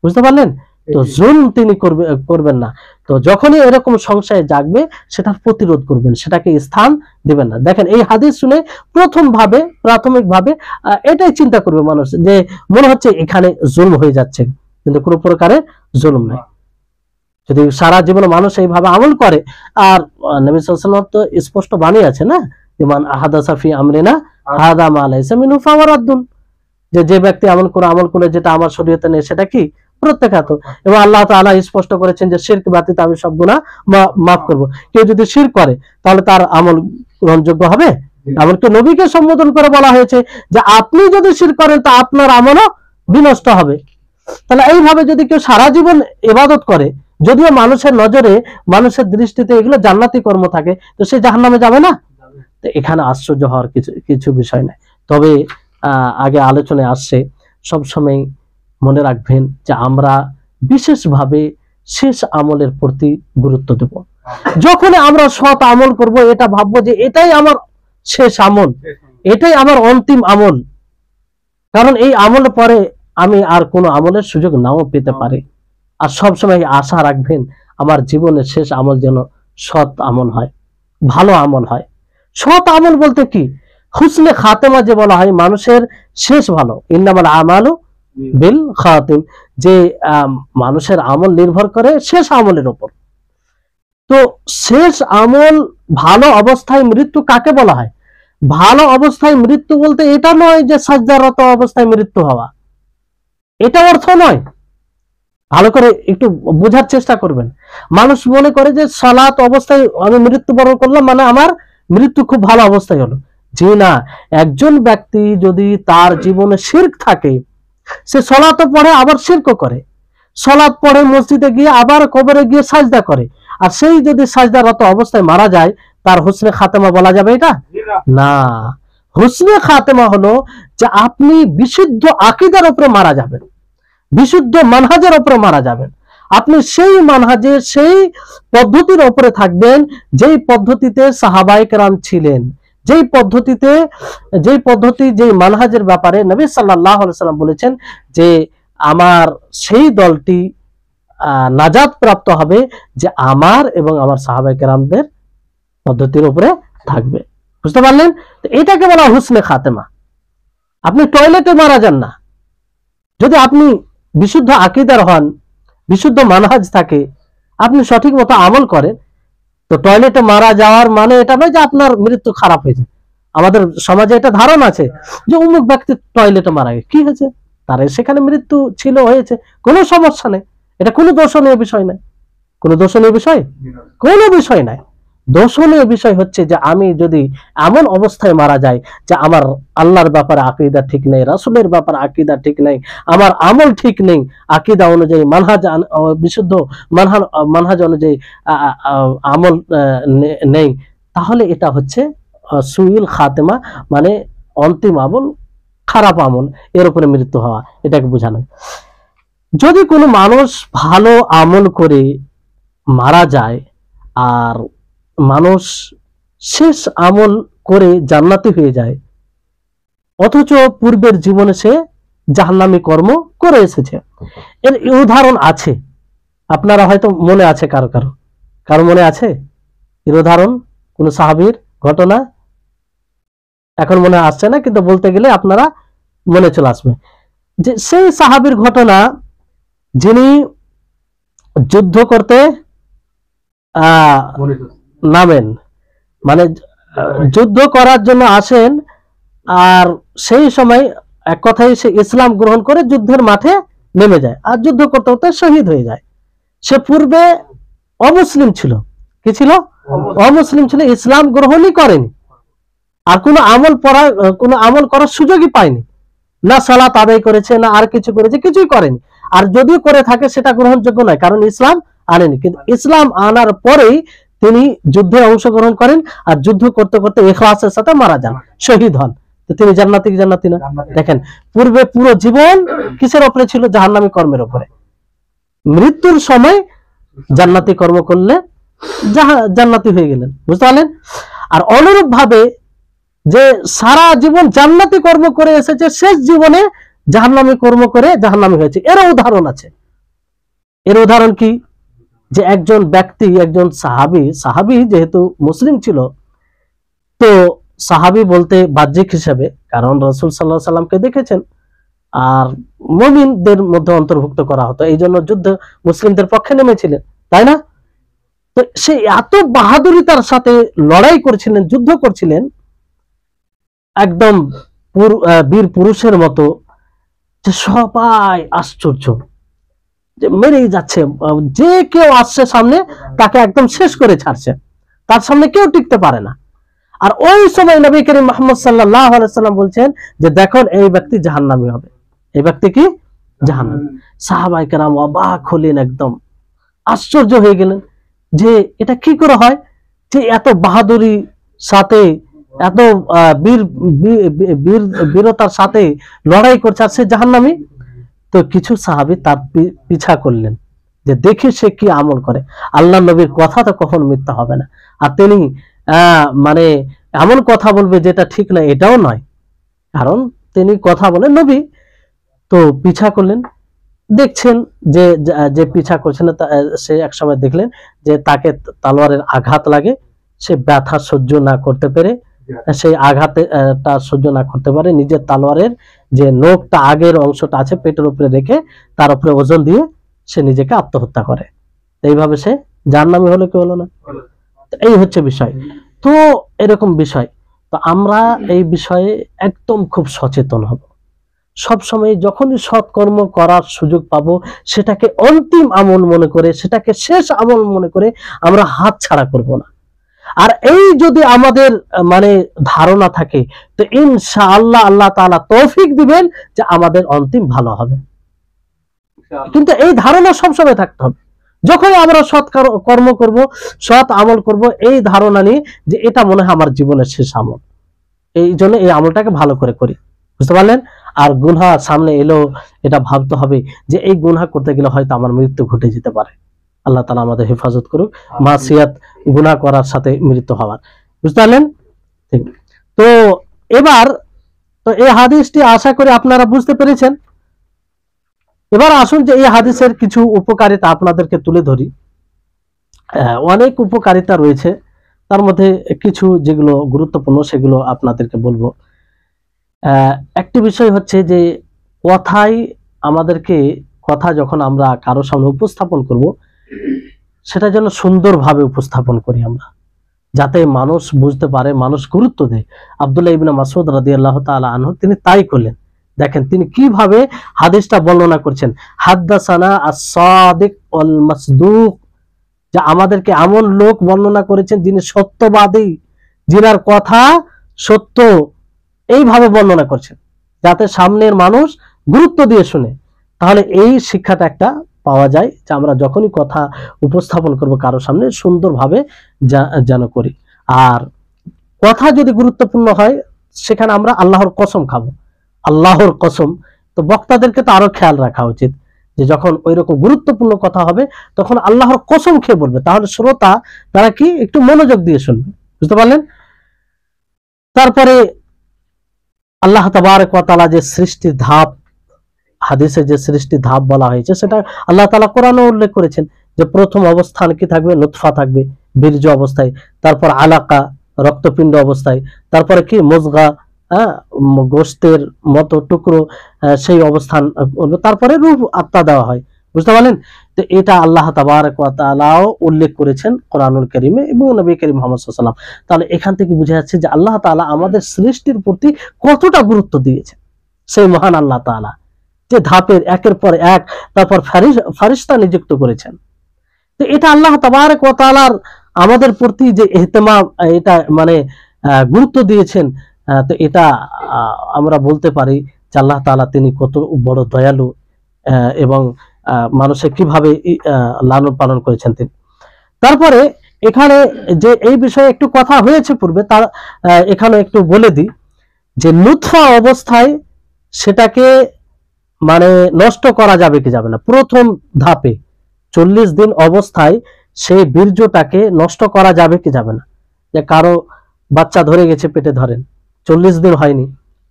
বুঝতে পারলেন? তো জুলম তিনি করবেন না। তো যখনই এরকম সংশয় জাগবে সেটার প্রতিরোধ করবেন, সেটাকে স্থান দিবেন না। দেখেন এই হাদিস শুনে প্রাথমিকভাবে এটাই চিন্তা করবে মানুষ যে মনে হচ্ছে এখানে জুলম হয়ে যাচ্ছে, কিন্তু কোনো প্রকারের জুলম নাই। যদি সারা জীবন মানুষ এইভাবে আমল করে, আর নবী সাল্লাল্লাহু আলাইহি ওয়াসাল্লাম তো স্পষ্ট বাণী আছে না, ইমান আহাদাসা ফি আমরিনা হাদা মা লাইসা মিনহু ফাওয়ারাদ্দুন, যে ব্যক্তি আমল করে যেটা আমার শরীয়তে নেই সেটা কি? প্রত্যাখ্যাত। এবং আল্লাহ তাআলা স্পষ্ট করেছেন যে শিরক ব্যতীত আমি সব গুনাহ মাফ করব। কেউ যদি শিরক করে তাহলে তার আমল গ্রহণযোগ্য হবে? এমনকি নবীকে সম্বোধন করে বলা হয়েছে যে আপনি যদি শিরক করেন তা আপনার আমলও বিনষ্ট হবে। তাহলে এইভাবে যদি কেউ সারা জীবন ইবাদত করে, যদিও মানুষের নজরে, মানুষের দৃষ্টিতে এগুলো জান্নাতি কর্ম থাকে, তো সে জাহান্নামে যাবে না? তো এখানে আশ্চর্য হওয়ার কিছু বিষয় নাই। তবে আগে আলোচনায় আসছে, সবসময় মনে রাখবেন যে আমরা বিশেষভাবে শেষ আমলের প্রতি গুরুত্ব দেব। যখন আমরা সৎ আমল করব, এটা ভাববো যে এটাই আমার শেষ আমল, এটাই আমার অন্তিম আমল, কারণ এই আমলের পরে আমি আর কোনো আমলের সুযোগ নাও পেতে পারি। আর সবসময় আশা রাখবেন আমার জীবনের শেষ আমল যেন সৎ আমল হয়, ভালো আমল হয়। সৎ আমল বলতে কি? হুসনে খাতেমা যে বলা হয়, মানুষের শেষ ভালো। ইন্নামাল আমালু বিল খাতিম, যে মানুষের আমল নির্ভর করে শেষ আমলের উপর। তো শেষ আমল ভালো অবস্থায় মৃত্যু কাকে বলা হয়? ভালো অবস্থায় মৃত্যু বলতে এটা নয় যে সাজদারত অবস্থায় মৃত্যু হওয়া, এটা অর্থ নয়। ভালো করে একটু বোঝার চেষ্টা করবেন। মানুষ মনে করে যে সালাত অবস্থায় আমি মৃত্যুবরণ করলাম মানে আমার মৃত্যু খুব ভালো অবস্থায় হলো। জি না, একজন ব্যক্তি যদি তার জীবনে শিরক থাকে, সে সালাতও পড়ে আবার শিরকও করে, সালাত পড়ে মসজিদে গিয়ে আবার কবরে গিয়ে সাজদা করে, আর সেই যদি সাজদারত অবস্থায় মারা যায়, তার হুসনে খাতেমা বলা যাবে এটা? না। হুসনে খাতেমা হলো যে আপনি বিশুদ্ধ আকীদার উপরে মারা যাবেন, বিশুদ্ধ মানহাজের উপরে মারা যাবেন, আপনি সেই মানহাজে সেই পদ্ধতির উপরে থাকবেন যেই পদ্ধতিতে সাহাবায়ে কেরাম ছিলেন, যেই পদ্ধতি যেই মানহাজের ব্যাপারে নবী সাল্লাল্লাহু আলাইহি সাল্লাম বলেছেন যে আমার সেই দলটি নাজাত প্রাপ্ত হবে যে আমার এবং আমার সাহাবায়ে কেরামদের পদ্ধতির উপরে থাকবে। বুঝতে পারলেন? তো এটাকে বলা হুসনে খাতেমা। আপনি টয়লেটে মারা যান না, যদি আপনি বিশুদ্ধ আকীদার হন, বিশুদ্ধ মানহাজ থাকে, আপনি সঠিক মতো আমল করেন, তো টয়লেটে মারা যাওয়ার মানে এটা নয় যে আপনার মৃত্যু খারাপ হয়েছে। আমাদের সমাজে এটা ধারণা আছে যে অমুক ব্যক্তি টয়লেটে মারা গেছে, কি হয়েছে, তার সেখানে মৃত্যু ছিল, হয়েছে, কোনো সমস্যা নেই, এটা কোনো দর্শনীয় বিষয় নাই। কোনো দর্শনীয় বিষয়? কোনো বিষয় নাই। দর্শনীয় বিষয় হচ্ছে যে আমি যদি এমন অবস্থায় মারা যাই যে আমার আল্লাহর ব্যাপারে আকীদা ঠিক নেই, রাসূলের ব্যাপারে আকীদা ঠিক নেই, আমার আমল ঠিক নেই, আকীদা অনুযায়ী মানহাজ বিশুদ্ধ মানহাজ অনুযায়ী আমল নেই, তাহলে এটা হচ্ছে সুইল খাতেমা, মানে অন্তিম আমল, খারাপ আমল, এর উপরে মৃত্যু হওয়া, এটাকে বোঝানো। যদি কোনো মানুষ ভালো আমল করে মারা যায় আর মানুষ শেষ আমল করে জান্নাতি হয়ে যায়, অথচ পূর্বের জীবনে সে জাহান্নামী কর্ম করে এসেছে, এর উদাহরণ আছে, আপনারা হয়তো মনে আছে, কারো মনে আছে এর উদাহরণ? কোন সাহাবীর ঘটনা এখন মনে আসছে না, কিন্তু বলতে গেলে আপনারা মনে চলে আসবে যে সেই সাহাবীর ঘটনা, যিনি যুদ্ধ করতে নামেন, মানে যুদ্ধ করার জন্য আসেন, আর সেই সময় এক কথায় সে ইসলাম গ্রহণ করে যুদ্ধের মাঠে নেমে যায়, আর যুদ্ধ করতে করতে শহীদ হয়ে যায়। সে পূর্বে অমুসলিম ছিল, কি ছিল? অমুসলিম ছিল, ইসলাম গ্রহণই করেনি, আর কোনো আমল করার সুযোগই পায়নি, না সালাত আদায় করেছে, না আর কিছু করেছে, কিছুই করেনি, আর যদিও করে থাকে সেটা গ্রহণযোগ্য নয়, কারণ ইসলাম আনেনি। কিন্তু ইসলাম আনার পরেই তিনি যুদ্ধে অংশগ্রহণ করেন, আর যুদ্ধ করতে করতে ইখলাসের সাথে মারা যান, শহীদ হন, তো তিনি জান্নাতি না? দেখেন, পূর্বে পুরো জীবন কিসের উপরে ছিল? জাহান্নামী কর্মের উপরে। মৃত্যুর সময় জান্নাতি কর্ম করলে জান্নাতি হয়ে গেলেন। বুঝতে পারলেন? আর অনুরূপ ভাবে যে সারা জীবন জান্নাতি কর্ম করে এসেছে, শেষ জীবনে জাহান্নামী কর্ম করে জাহান্নামী হয়েছে, এর উদাহরণ আছে। এর উদাহরণ কি? যে একজন ব্যক্তি, একজন সাহাবী যেহেতু মুসলিম ছিল, তো সাহাবী বলতে বাহ্যিক হিসেবে, কারণ রাসূল সাল্লাল্লাহু আলাইহি সাল্লামকে দেখেছেন আর মুমিনদের মধ্যে অন্তর্ভুক্ত করা হতো, এই জন্য যুদ্ধ মুসলিমদের পক্ষে নেমেছিলেন, তাই না? তো সে এত বাহাদুরিতার সাথে লড়াই করছিলেন, যুদ্ধ করছিলেন, একদম বীর পুরুষের মতো, যে সবাই আশ্চর্য, যে মেরেই যাচ্ছে, যে কেউ আসছে সামনে তাকে একদম শেষ করে ছাড়ছে, তার সামনে কেউ টিকতে পারে না। আর ওই সময় নবী করিম মুহাম্মদ সাল্লাল্লাহু আলাইহি সাল্লাম বলছেন যে দেখুন, এই ব্যক্তি জাহান্নামী হবে, এই ব্যক্তি কি? জাহান্নামী। সাহাবায়ে কেরাম অবাক হলেন, একদম আশ্চর্য হয়ে গেলেন যে এটা কি করে হয় যে এত বাহাদুরি সাথে, এত বীরতার সাথে লড়াই করছে, আর সে জাহান্নামী। তো কিছু সাহাবী তার পিছা করলেন যে দেখি সে কি আমল করে, আল্লাহ নবীর কথা তো কখন মিথ্যা হবে না, আর তিনি মানে এমন কথা বলবে যেটা ঠিক না, এটাও নয়, কারণ তিনি কথা বলেন নবী। তো পিছা করলেন, দেখছেন যে যে পিছা করছেন সে একসময় দেখলেন যে তাকে তলোয়ারের আঘাত লাগে, সে ব্যথা সহ্য না করতে পেরে, সেই আঘাতে তা সহ্য না করতে পারে, নিজের তলোয়ারের যে নখটা আগের অংশটা আছে পেটের উপরে রেখে তার উপরে ওজন দিয়ে সে নিজেকে আত্মহত্যা করে। এইভাবে সে জাহান্নামী হলো কি হলো না? এই হচ্ছে বিষয়। তো এরকম বিষয়, তো আমরা এই বিষয়ে একদম খুব সচেতন হব। সবসময় যখনই সৎকর্ম করার সুযোগ পাবো সেটাকে অন্তিম আমল মনে করে, সেটাকে শেষ আমল মনে করে আমরা হাত ছাড়া করব না। আর এই যদি আমাদের মানে ধারণা থাকে, তো ইনশাআল্লাহ আল্লাহ তাআলা তৌফিক দিবেন যে আমাদের অন্তিম ভালো হবে। কিন্তু এই ধারণা সবসময় থাকতে হবে। যখন আমরা সৎ কর্ম করব, সৎ আমল করব, এই ধারণা নিয়ে যে এটা মনে হয় আমার জীবনের শেষ আমল, এই জন্য এই আমলটাকে ভালো করে করি। বুঝতে পারলেন? আর গুনাহ সামনে এলো, এটা ভাবতে হবে যে এই গুনাহ করতে গেলে হয়তো আমার মৃত্যু ঘটে যেতে পারে। আল্লাহ তাআলা আমাদের হেফাজত করুক মাসিয়াত, গুনাহ করার সাথে মৃত্যু হওয়ার। বুঝতে পারলেন? ঠিক। তো এবার তো এই হাদিসটি আশা করি আপনারা বুঝতে পেরেছেন। এবার আসুন যে এই হাদিসের কিছু উপকারিতা আপনাদেরকে তুলে ধরি। অনেক উপকারিতা রয়েছে, তার মধ্যে কিছু যেগুলো গুরুত্বপূর্ণ সেগুলো আপনাদেরকে বলবো। একটি বিষয় হচ্ছে যে কথাই আমাদেরকে, কথা যখন আমরা কারো সামনে উপস্থাপন করব সেটা যেন সুন্দরভাবে উপস্থাপন করি আমরা, যাতে মানুষ বুঝতে পারে, মানুষ গুরুত্ব দেয়। আব্দুল্লাহ ইবনে মাসউদ রাদিয়াল্লাহু তাআলা আনহু তিনি তাই করলেন। দেখেন তিনি কিভাবে হাদিসটা বর্ণনা করছেন। হাদ্দাসানা আস-সাদিক ওয়াল মাসদুক, যে আমাদেরকে এমন লোক বর্ণনা করেছেন যিনি সত্যবাদী, যিনার কথা সত্য, এইভাবে বর্ণনা করছেন যাতে সামনের মানুষ গুরুত্ব দিয়ে শুনে। তাহলে এই শিক্ষাটা একটা পাওয়া যায় যে আমরা যখনই কথা উপস্থাপন করব কারো সামনে সুন্দরভাবে যেন করি। আর কথা যদি গুরুত্বপূর্ণ হয় সেখানে আমরা আল্লাহর কসম খাবো, আল্লাহর কসম। তো বক্তাদেরকে তো আরো খেয়াল রাখা উচিত যে যখন ওইরকম গুরুত্বপূর্ণ কথা হবে তখন আল্লাহর কসম খেয়ে বলবে, তাহলে শ্রোতা তারা কি একটু মনোযোগ দিয়ে শুনবে। বুঝতে পারলেন? তারপরে আল্লাহ তাবারক ওয়া তাআলা যে সৃষ্টির ধাপ, হাদিসে যে সৃষ্টির ধাপ বলা হয়েছে সেটা আল্লাহ তাআলা কোরআনে উল্লেখ করেছেন যে প্রথম অবস্থান কি থাকবে? নুতফা থাকবে বীর্য অবস্থায়, তারপর আলাকা রক্তপিণ্ড অবস্থায়, তারপরে কি মুজগা, গোশতের মতো টুকরো, সেই অবস্থান, তারপরে রূহ আত্মা দেওয়া হয়। বুঝতে পারলেন? তো এটা আল্লাহ তাবারক ওয়া তাআলাও উল্লেখ করেছেন কোরআনুল কারীমে এবং নবী করিম মুহাম্মদ সাল্লাল্লাহু আলাইহি ওয়াসাল্লাম। তাহলে এখান থেকে বোঝা যাচ্ছে যে আল্লাহ তাআলা আমাদের সৃষ্টির প্রতি কতটা গুরুত্ব দিয়েছেন। সেই মহান আল্লাহ তাআলা যে ধাপের একের পর এক তারপর ফারিস্তা নিযুক্ত করেছেন। তো এটা আল্লাহ তাবারক ওয়া তাআলার আমাদের প্রতি যে ইহতিমাম, এটা মানে গুরুত্ব দিয়েছেন। তো এটা আমরা বলতে পারি যে আল্লাহ তাআলা তিনি কত বড় দয়ালু এবং মানুষের কিভাবে লালন পালন করেছেন তিনি। তারপরে এখানে যে এই বিষয়ে একটু কথা হয়েছে পূর্বে, তার এখানে একটু বলে দিই যে নুতফা অবস্থায় সেটাকে মানে নষ্ট করা যাবে কি যাবে না। প্রথম ধাপে 40 দিন অবস্থায় সেই বীর্যটাকে নষ্ট করা যাবে কি যাবে না। যে কারো বাচ্চা ধরে গেছে পেটে, ধরেন 40 দিন হয়নি,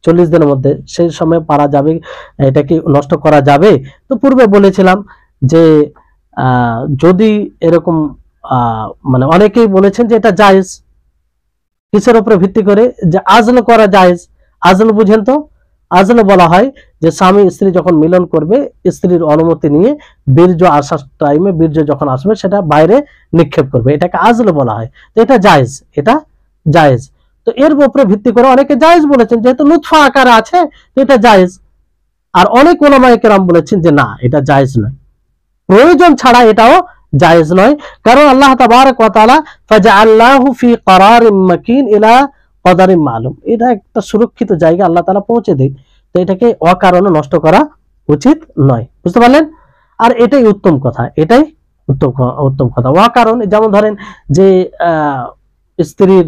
40 দিনের মধ্যে সেই সময় পারা যাবে, এটা কি নষ্ট করা যাবে? তো পূর্বে বলেছিলাম যে যদি এরকম মানে অনেকেই বলেছেন যে এটা জায়েজ। কিসের উপরে ভিত্তি করে? যে আজল করা জায়েজ। আজল বুঝেন তো? আজল বলা হয় যে স্বামী স্ত্রী যখন মিলন করবে স্ত্রীর অনুমতি নিয়ে বীর্য আসার টাইমে বীর্য যখন আসবে সেটা বাইরে নিক্ষেপ করবে, এটাকে আজল বলা হয়। তো এটা জায়েজ, এটা জায়েজ। তো এর উপরে ভিত্তি করে অনেকে জায়েজ বলেছেন, যেহেতু লুৎফা আকারে আছে তো এটা জায়েজ। আর অনেক উলামায়ে কেরাম বলেছেন যে না, এটা জায়েজ নয়, প্রয়োজন ছাড়া এটাও জায়েজ নয়। কারণ আল্লাহ তাবারক ওয়া তাআলা ফাজআলনাহু ফি করারিম মাকিন ইলা কদারিম মালুম, এটা একটা সুরক্ষিত জায়গা আল্লাহ তাআলা পৌঁছে দেয়। তো এটাকে অকারণে নষ্ট করা উচিত নয়। বুঝতে পারলেন? আর এটাই উত্তম কথা, এটাই উত্তম কথা। অকারণ, যেমন ধরেন যে স্ত্রীর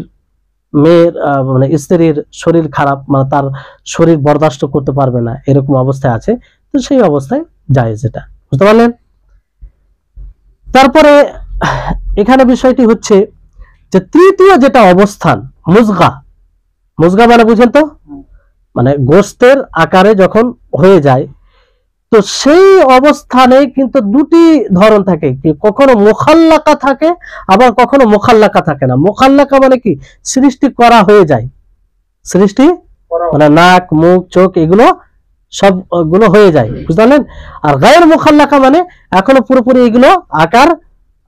মেয়ের মানে স্ত্রীর শরীর খারাপ, মানে তার শরীর বরদাস্ত করতে পারবে না, এরকম অবস্থায় আছে, তো সেই অবস্থায় জায়েজ এটা। বুঝতে পারলেন? তারপরে এখানে বিষয়টি হচ্ছে যে তৃতীয় যেটা অবস্থান মুজগা, মুজগা মানে বুঝেন তো? মানে গোশতের আকারে যখন হয়ে যায়, তো সেই অবস্থানে কিন্তু দুটি ধরন থাকে, কখনো মুখাল্লাকা থাকে আবার কখনো মুখাল্লাকা থাকে না। মুখাল্লাকা মানে কি? সৃষ্টি করা হয়ে যায়, সৃষ্টি মানে নাক মুখ চোখ এগুলো সবগুলো হয়ে যায়। বুঝতে পারলেন? আর গায়ের মুখাল্লাকা মানে এখনো পুরোপুরি এগুলো আকার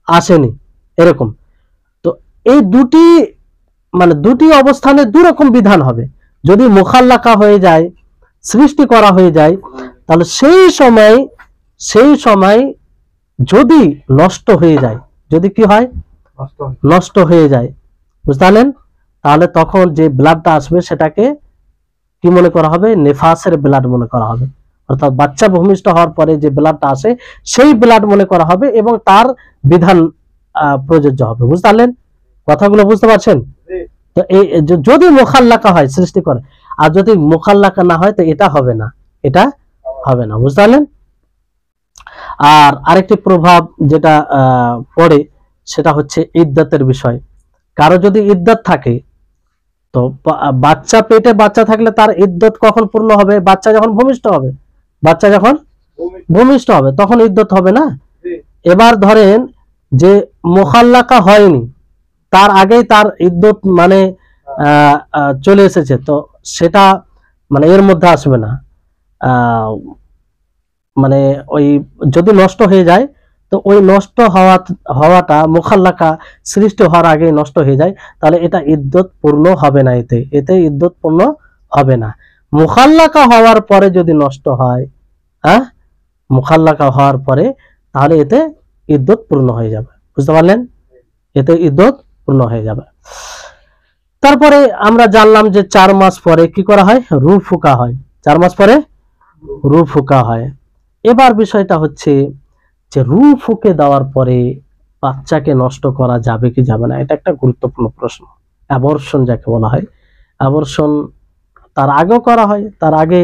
আসেনি, এরকম। তো এই দুটি মানে দুটি অবস্থানে দুরকম বিধান হবে। যদি মুখাল্লাকা হয়ে যায়, সৃষ্টি করা হয়ে যায়, তাহলে সেই সময় যদি নষ্ট হয়ে যায়, যদি কি হয়, নষ্ট হয়ে যায়, বুঝতে পারলেন, তাহলে তখন যে ব্লাডটা আসবে সেটাকে কি মনে করা হবে, নেফাসের ব্লাড মনে করা হবে। অর্থাৎ বাচ্চা ভূমিষ্ঠ হওয়ার পরে যে ব্লাডটা আসে সেই ব্লাড মনে করা হবে এবং তার বিধান প্রযোজ্য হবে। বুঝতে পারলেন, কথাগুলো বুঝতে পারছেন? তো এই যদি মুখাল্লাকা হয় সৃষ্টি করে, আর যদি মুখাল্লাকা না হয় তো এটা হবে না, এটা হবে না। বুঝতে পারলেন? আর আরেকটি প্রভাব যেটা পড়ে সেটা হচ্ছে ইদ্দাতের বিষয়। কারো যদি ইদ্দাত থাকে, তো বাচ্চা পেটে বাচ্চা থাকলে তার ইদ্দত কখন পূর্ণ হবে, বাচ্চা যখন ভূমিষ্ঠ হবে, বাচ্চা যখন ভূমিষ্ঠ হবে তখন ইদ্দত হবে না। এবার ধরেন যে মুখাল্লাকা হয়নি, তার আগেই তার ইদ্দত মানে চলে এসেছে, তো সেটা মানে এর মধ্যে আসবে না। মানে ওই যদি নষ্ট হয়ে যায়, তো ওই নষ্ট হওয়াটা মুখাল্লাকা সৃষ্টি হওয়ার আগে নষ্ট হয়ে যায়, তাহলে এটা ইদ্দত পূর্ণ হবে না, এতে ইদ্দত পূর্ণ হবে না। মুখাল্লাকা হওয়ার পরে যদি নষ্ট হয়, হ্যাঁ, মুখাল্লাকা হওয়ার পরে, তাহলে এতে ইদ্দত পূর্ণ হয়ে যাবে। বুঝতে পারলেন? এতে ইদ্দত পূর্ণ হয়ে যাবে। তারপরে আমরা জানলাম যে 4 মাস পরে কি করা হয়, রূহ ফুকা হয়। 4 মাস পরে রূহ ফুকা হয়। এবার বিষয়টা হচ্ছে যে রূহ ফুকে দেওয়ার পরে বাচ্চাকে নষ্ট করা যাবে কি যাবে না, এটা একটা গুরুত্বপূর্ণ প্রশ্ন। অ্যাবর্শন যাকে বলা হয়, অ্যাবর্শন তার আগেও করা হয়, তার আগে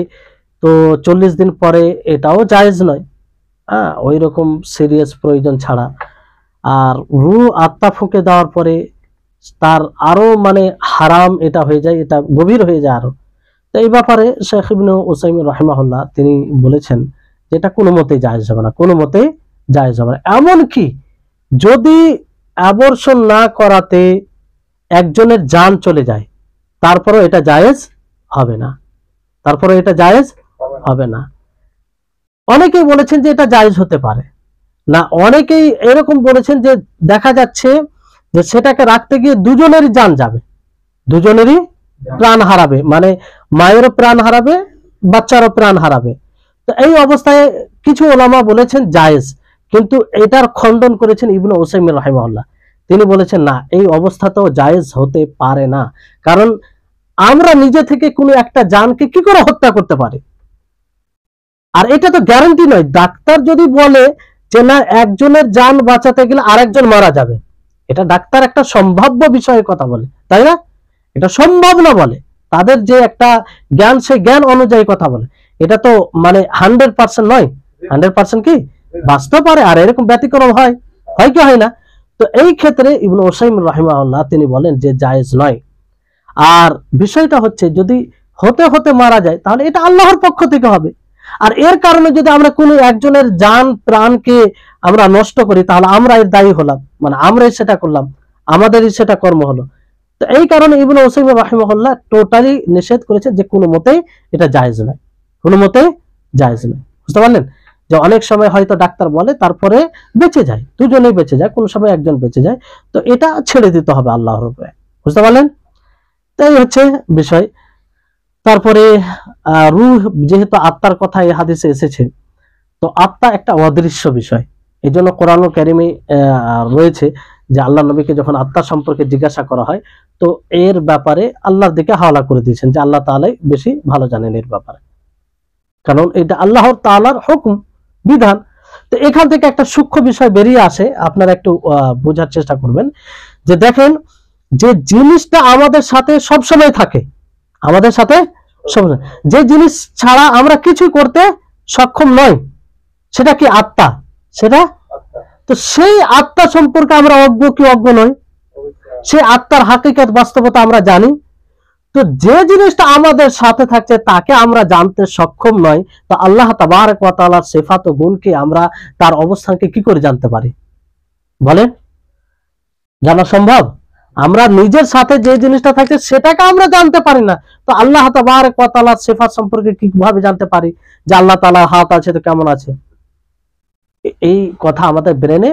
তো 40 দিন পরে এটাও জায়েজ নয়, হ্যাঁ, ওই রকম সিরিয়াস প্রয়োজন ছাড়া। আর রূহ আত্মা ফুকে দেওয়ার পরে তার আরো মানে হারাম এটা হয়ে যায়, এটা গভীর হয়ে যায় আরো। তো এই ব্যাপারে শেখ ইবনে উসাইমিন রাহিমাহুল্লাহ তিনি বলেছেন যে এটা কোনো মতেই জায়েজ হবে না, কোনো মতেই জায়েজ হবে না। এমনকি যদি অ্যাবর্শন না করাতে একজনের জান চলে যায়, তারপরেও এটা জায়েজ হবে না, তারপরে এটা জায়েজ হবে না। অনেকেই বলেছেন যে এটা জায়েজ হতে পারে না, অনেকেই এরকম বলেছেন যে দেখা যাচ্ছে যে সেটাকে রাখতে গিয়ে দুজনেরই জান যাবে, দুজনেরই প্রাণ হারাবে, মানে মায়েরও প্রাণ হারাবে, বাচ্চারও প্রাণ হারাবে। তো এই অবস্থায় কিছু ওলামা বলেছেন জায়েজ, কিন্তু এটার খণ্ডন করেছেন ইবনে উসাইমিন রাহিমাহুল্লাহ। তিনি বলেছেন না, এই অবস্থাতেও জায়েজ হতে পারে না, কারণ আমরা নিজে থেকে কোনো একটা জানকে কি করে হত্যা করতে পারি, আর এটা তো গ্যারান্টি নয়। ডাক্তার যদি বলে যে না একজনের জান বাঁচাতে গেলে আরেকজন মারা যাবে, এটা ডাক্তার একটা সম্ভাব্য বিষয়ের কথা বলে, তাই না? এটা সম্ভব না বলে, তাদের যে একটা জ্ঞান সেই জ্ঞান অনুযায়ী কথা বলে, এটা তো মানে 100% নয়, 100% কি বাঁচতে পারে, আর এরকম ব্যতিক্রম হয়, হয় কি হয় না? তো এই ক্ষেত্রে ইবনে উসাইমিন রাহিমাহুল্লাহ তিনি বলেন যে জায়েজ নয়। আর বিষয়টা হচ্ছে যদি হতে হতে মারা যায় তাহলে এটা আল্লাহর পক্ষ থেকে হবে, আর এর কারণে যদি আমরা কোনো একজনের জান প্রাণকে আমরা নষ্ট করি তাহলে আমরা এর দায়ী হলাম, মানে আমরাই সেটা করলাম, আমাদেরই সেটা কর্ম হলো। তো এই কারণে ইবনে উসাইমিন রাহিমাহুল্লাহ টোটালি নিষেধ করেছে যে কোনো মতেই এটা জায়েজ নয়, কোনো মতেই জায়েজ নয়। বুঝতে পারলেন? যে অনেক সময় হয়তো ডাক্তার বলে তারপরে বেঁচে যায়, দুজনেই বেঁচে যায়, কোনো সময় একজন বেঁচে যায়, তো এটা ছেড়ে দিতে হবে আল্লাহর উপরে। বুঝতে পারলেন? তাই হচ্ছে বিষয়। তারপরে রূহ, যেহেতু আত্মার কথা এই হাদিসে এসেছে, তো আত্মা একটা অদৃশ্য বিষয়, এই জন্য কোরআনুল কারিমে রয়েছে যে আল্লাহ নবীকে যখন আত্মা সম্পর্কে জিজ্ঞাসা করা হয়, তো এর ব্যাপারে আল্লাহর দিকে হাওলা করে দিয়েছেন যে আল্লাহ তাআলাই বেশি ভালো জানেন এর ব্যাপারে, কারণ এটা আল্লাহর তাআলার হুকুম, বিধান। তো এখান থেকে একটা সূক্ষ্ম বিষয় বেরিয়ে আসে, আপনারা একটু বোঝার চেষ্টা করবেন। যে দেখেন, যে জিনিসটা আমাদের সাথে সবসময় থাকে, আমাদের সাথে সবসময়, যে জিনিস ছাড়া আমরা কিছু করতে সক্ষম নয়, সেটা কি আত্মা, সেটা। তো সেই আত্মা সম্পর্কে আমরা অজ্ঞ কি অজ্ঞ নয়? সেই আত্মার হাকিকত বাস্তবতা আমরা জানি। তো যে জিনিসটা আমাদের সাথে থাকছে তাকে আমরা জানতে সক্ষম নয়, তো আল্লাহ তাবারক ওয়া তাআলার সিফাত ও গুণকে আমরা তার অবস্থানকে কি করে জানতে পারি বলেন? জানা সম্ভব? আমরা নিজের সাথে যে জিনিসটা থাকছে সেটাকে আমরা জানতে পারি না, তো আল্লাহ তাবারক ওয়া তাআলার সিফাত সম্পর্কে কিভাবে জানতে পারি যে আল্লাহ তাআলার হাত আছে তো কেমন আছে? এই কথা আমাদের ব্রেনে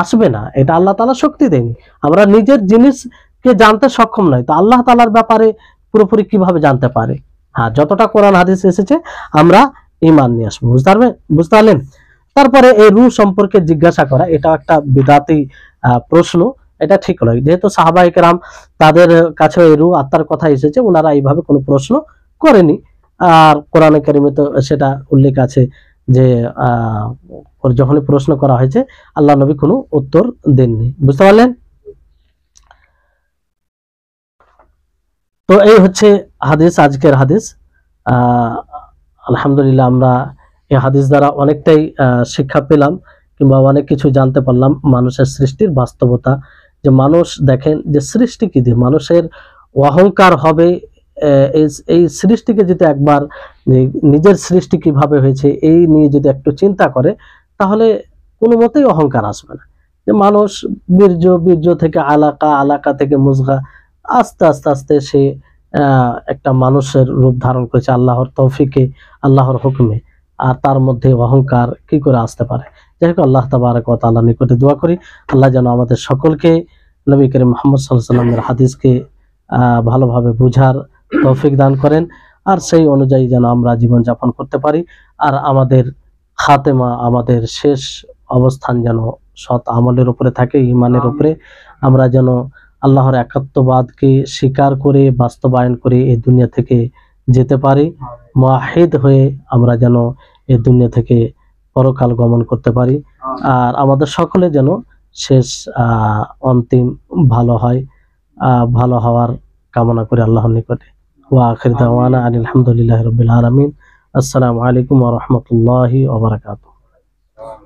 আসবে না, এটা আল্লাহ তাআলা শক্তি দেয়নি। আমরা নিজের জিনিসকে জানতে সক্ষম নয়, তো আল্লাহ তাআলার ব্যাপারে পুরোপুরি কিভাবে জানতে পারে? হ্যাঁ, যতটা কোরআন হাদিস এসেছে আমরা ঈমান নিয়ে আসবো। বুঝতে পারলেন? তারপরে এই রূহ সম্পর্কে জিজ্ঞাসা করা, এটা একটা বিদাতি প্রশ্ন, এটা ঠিক নয়। যেহেতু সাহাবায়ে কেরাম তাদের কাছে এই রূহ আত্মার কথা এসেছে, ওনারা এইভাবে কোনো প্রশ্ন করেনি। আর কোরআনে কারিমে তো সেটা উল্লেখ আছে যে যখনই প্রশ্ন করা হয়েছে আল্লাহ নবী কোনো উত্তর দেননি। বুঝতে পারলেন? তো এই হচ্ছে হাদিস, আজকের হাদিস। আলহামদুলিল্লাহ আমরা এই হাদিস দ্বারা অনেকটাই শিক্ষা পেলাম, কিংবা অনেক কিছু জানতে পারলাম মানুষের সৃষ্টির বাস্তবতা। যে মানুষ দেখেন যে সৃষ্টি কি দিয়ে মানুষের অহংকার হবে, এই সৃষ্টিকে যদি একবার নিজের সৃষ্টি কিভাবে হয়েছে এই নিয়ে যদি একটু চিন্তা করে, তাহলে কোনো মতেই অহংকার আসবে না। যে মানুষ বীর্য, বীর্য থেকে আলাকা, আলাকা থেকে মুজগা, আস্তে আস্তে আস্তে সে একটা মানুষের রূপ ধারণ করেছে আল্লাহর তৌফিকে, আল্লাহর হুকুমে। আর তার মধ্যে অহংকার কি করে আসতে পারে? যাই হোক, আল্লাহ তাবারক ওয়া তাআলার নিকটে দোয়া করি আল্লাহ যেন আমাদের সকলকে নবী করিম মুহাম্মদ সাল্লাল্লাহু আলাইহি ওয়াসাল্লামের হাদিসকে ভালোভাবে বুঝার তৌফিক দান করেন, আর সেই অনুযায়ী যেন আমরা জীবন যাপন করতে পারি। আর আমাদের খাতেমা, আমাদের শেষ অবস্থান যেন সৎ আমলের উপরে থাকে, ঈমানের উপরে। আমরা যেন আল্লাহর একাত্মবাদকে স্বীকার করে বাস্তবায়ন করে এই দুনিয়া থেকে যেতে পারি। মুয়াহিদ হয়ে আমরা যেন এই দুনিয়া থেকে পরকাল গমন করতে পারি। আর আমাদের সকলে যেন শেষ অন্তিম ভালো হয়, ভালো হওয়ার কামনা করে আল্লাহর নিকটে। ওয়া আখির দাওয়ানা আলহামদুলিল্লাহি রাব্বিল আলামিন। আসসালামু আলাইকুম ওয়া রাহমাতুল্লাহি ওয়া বারাকাতুহু।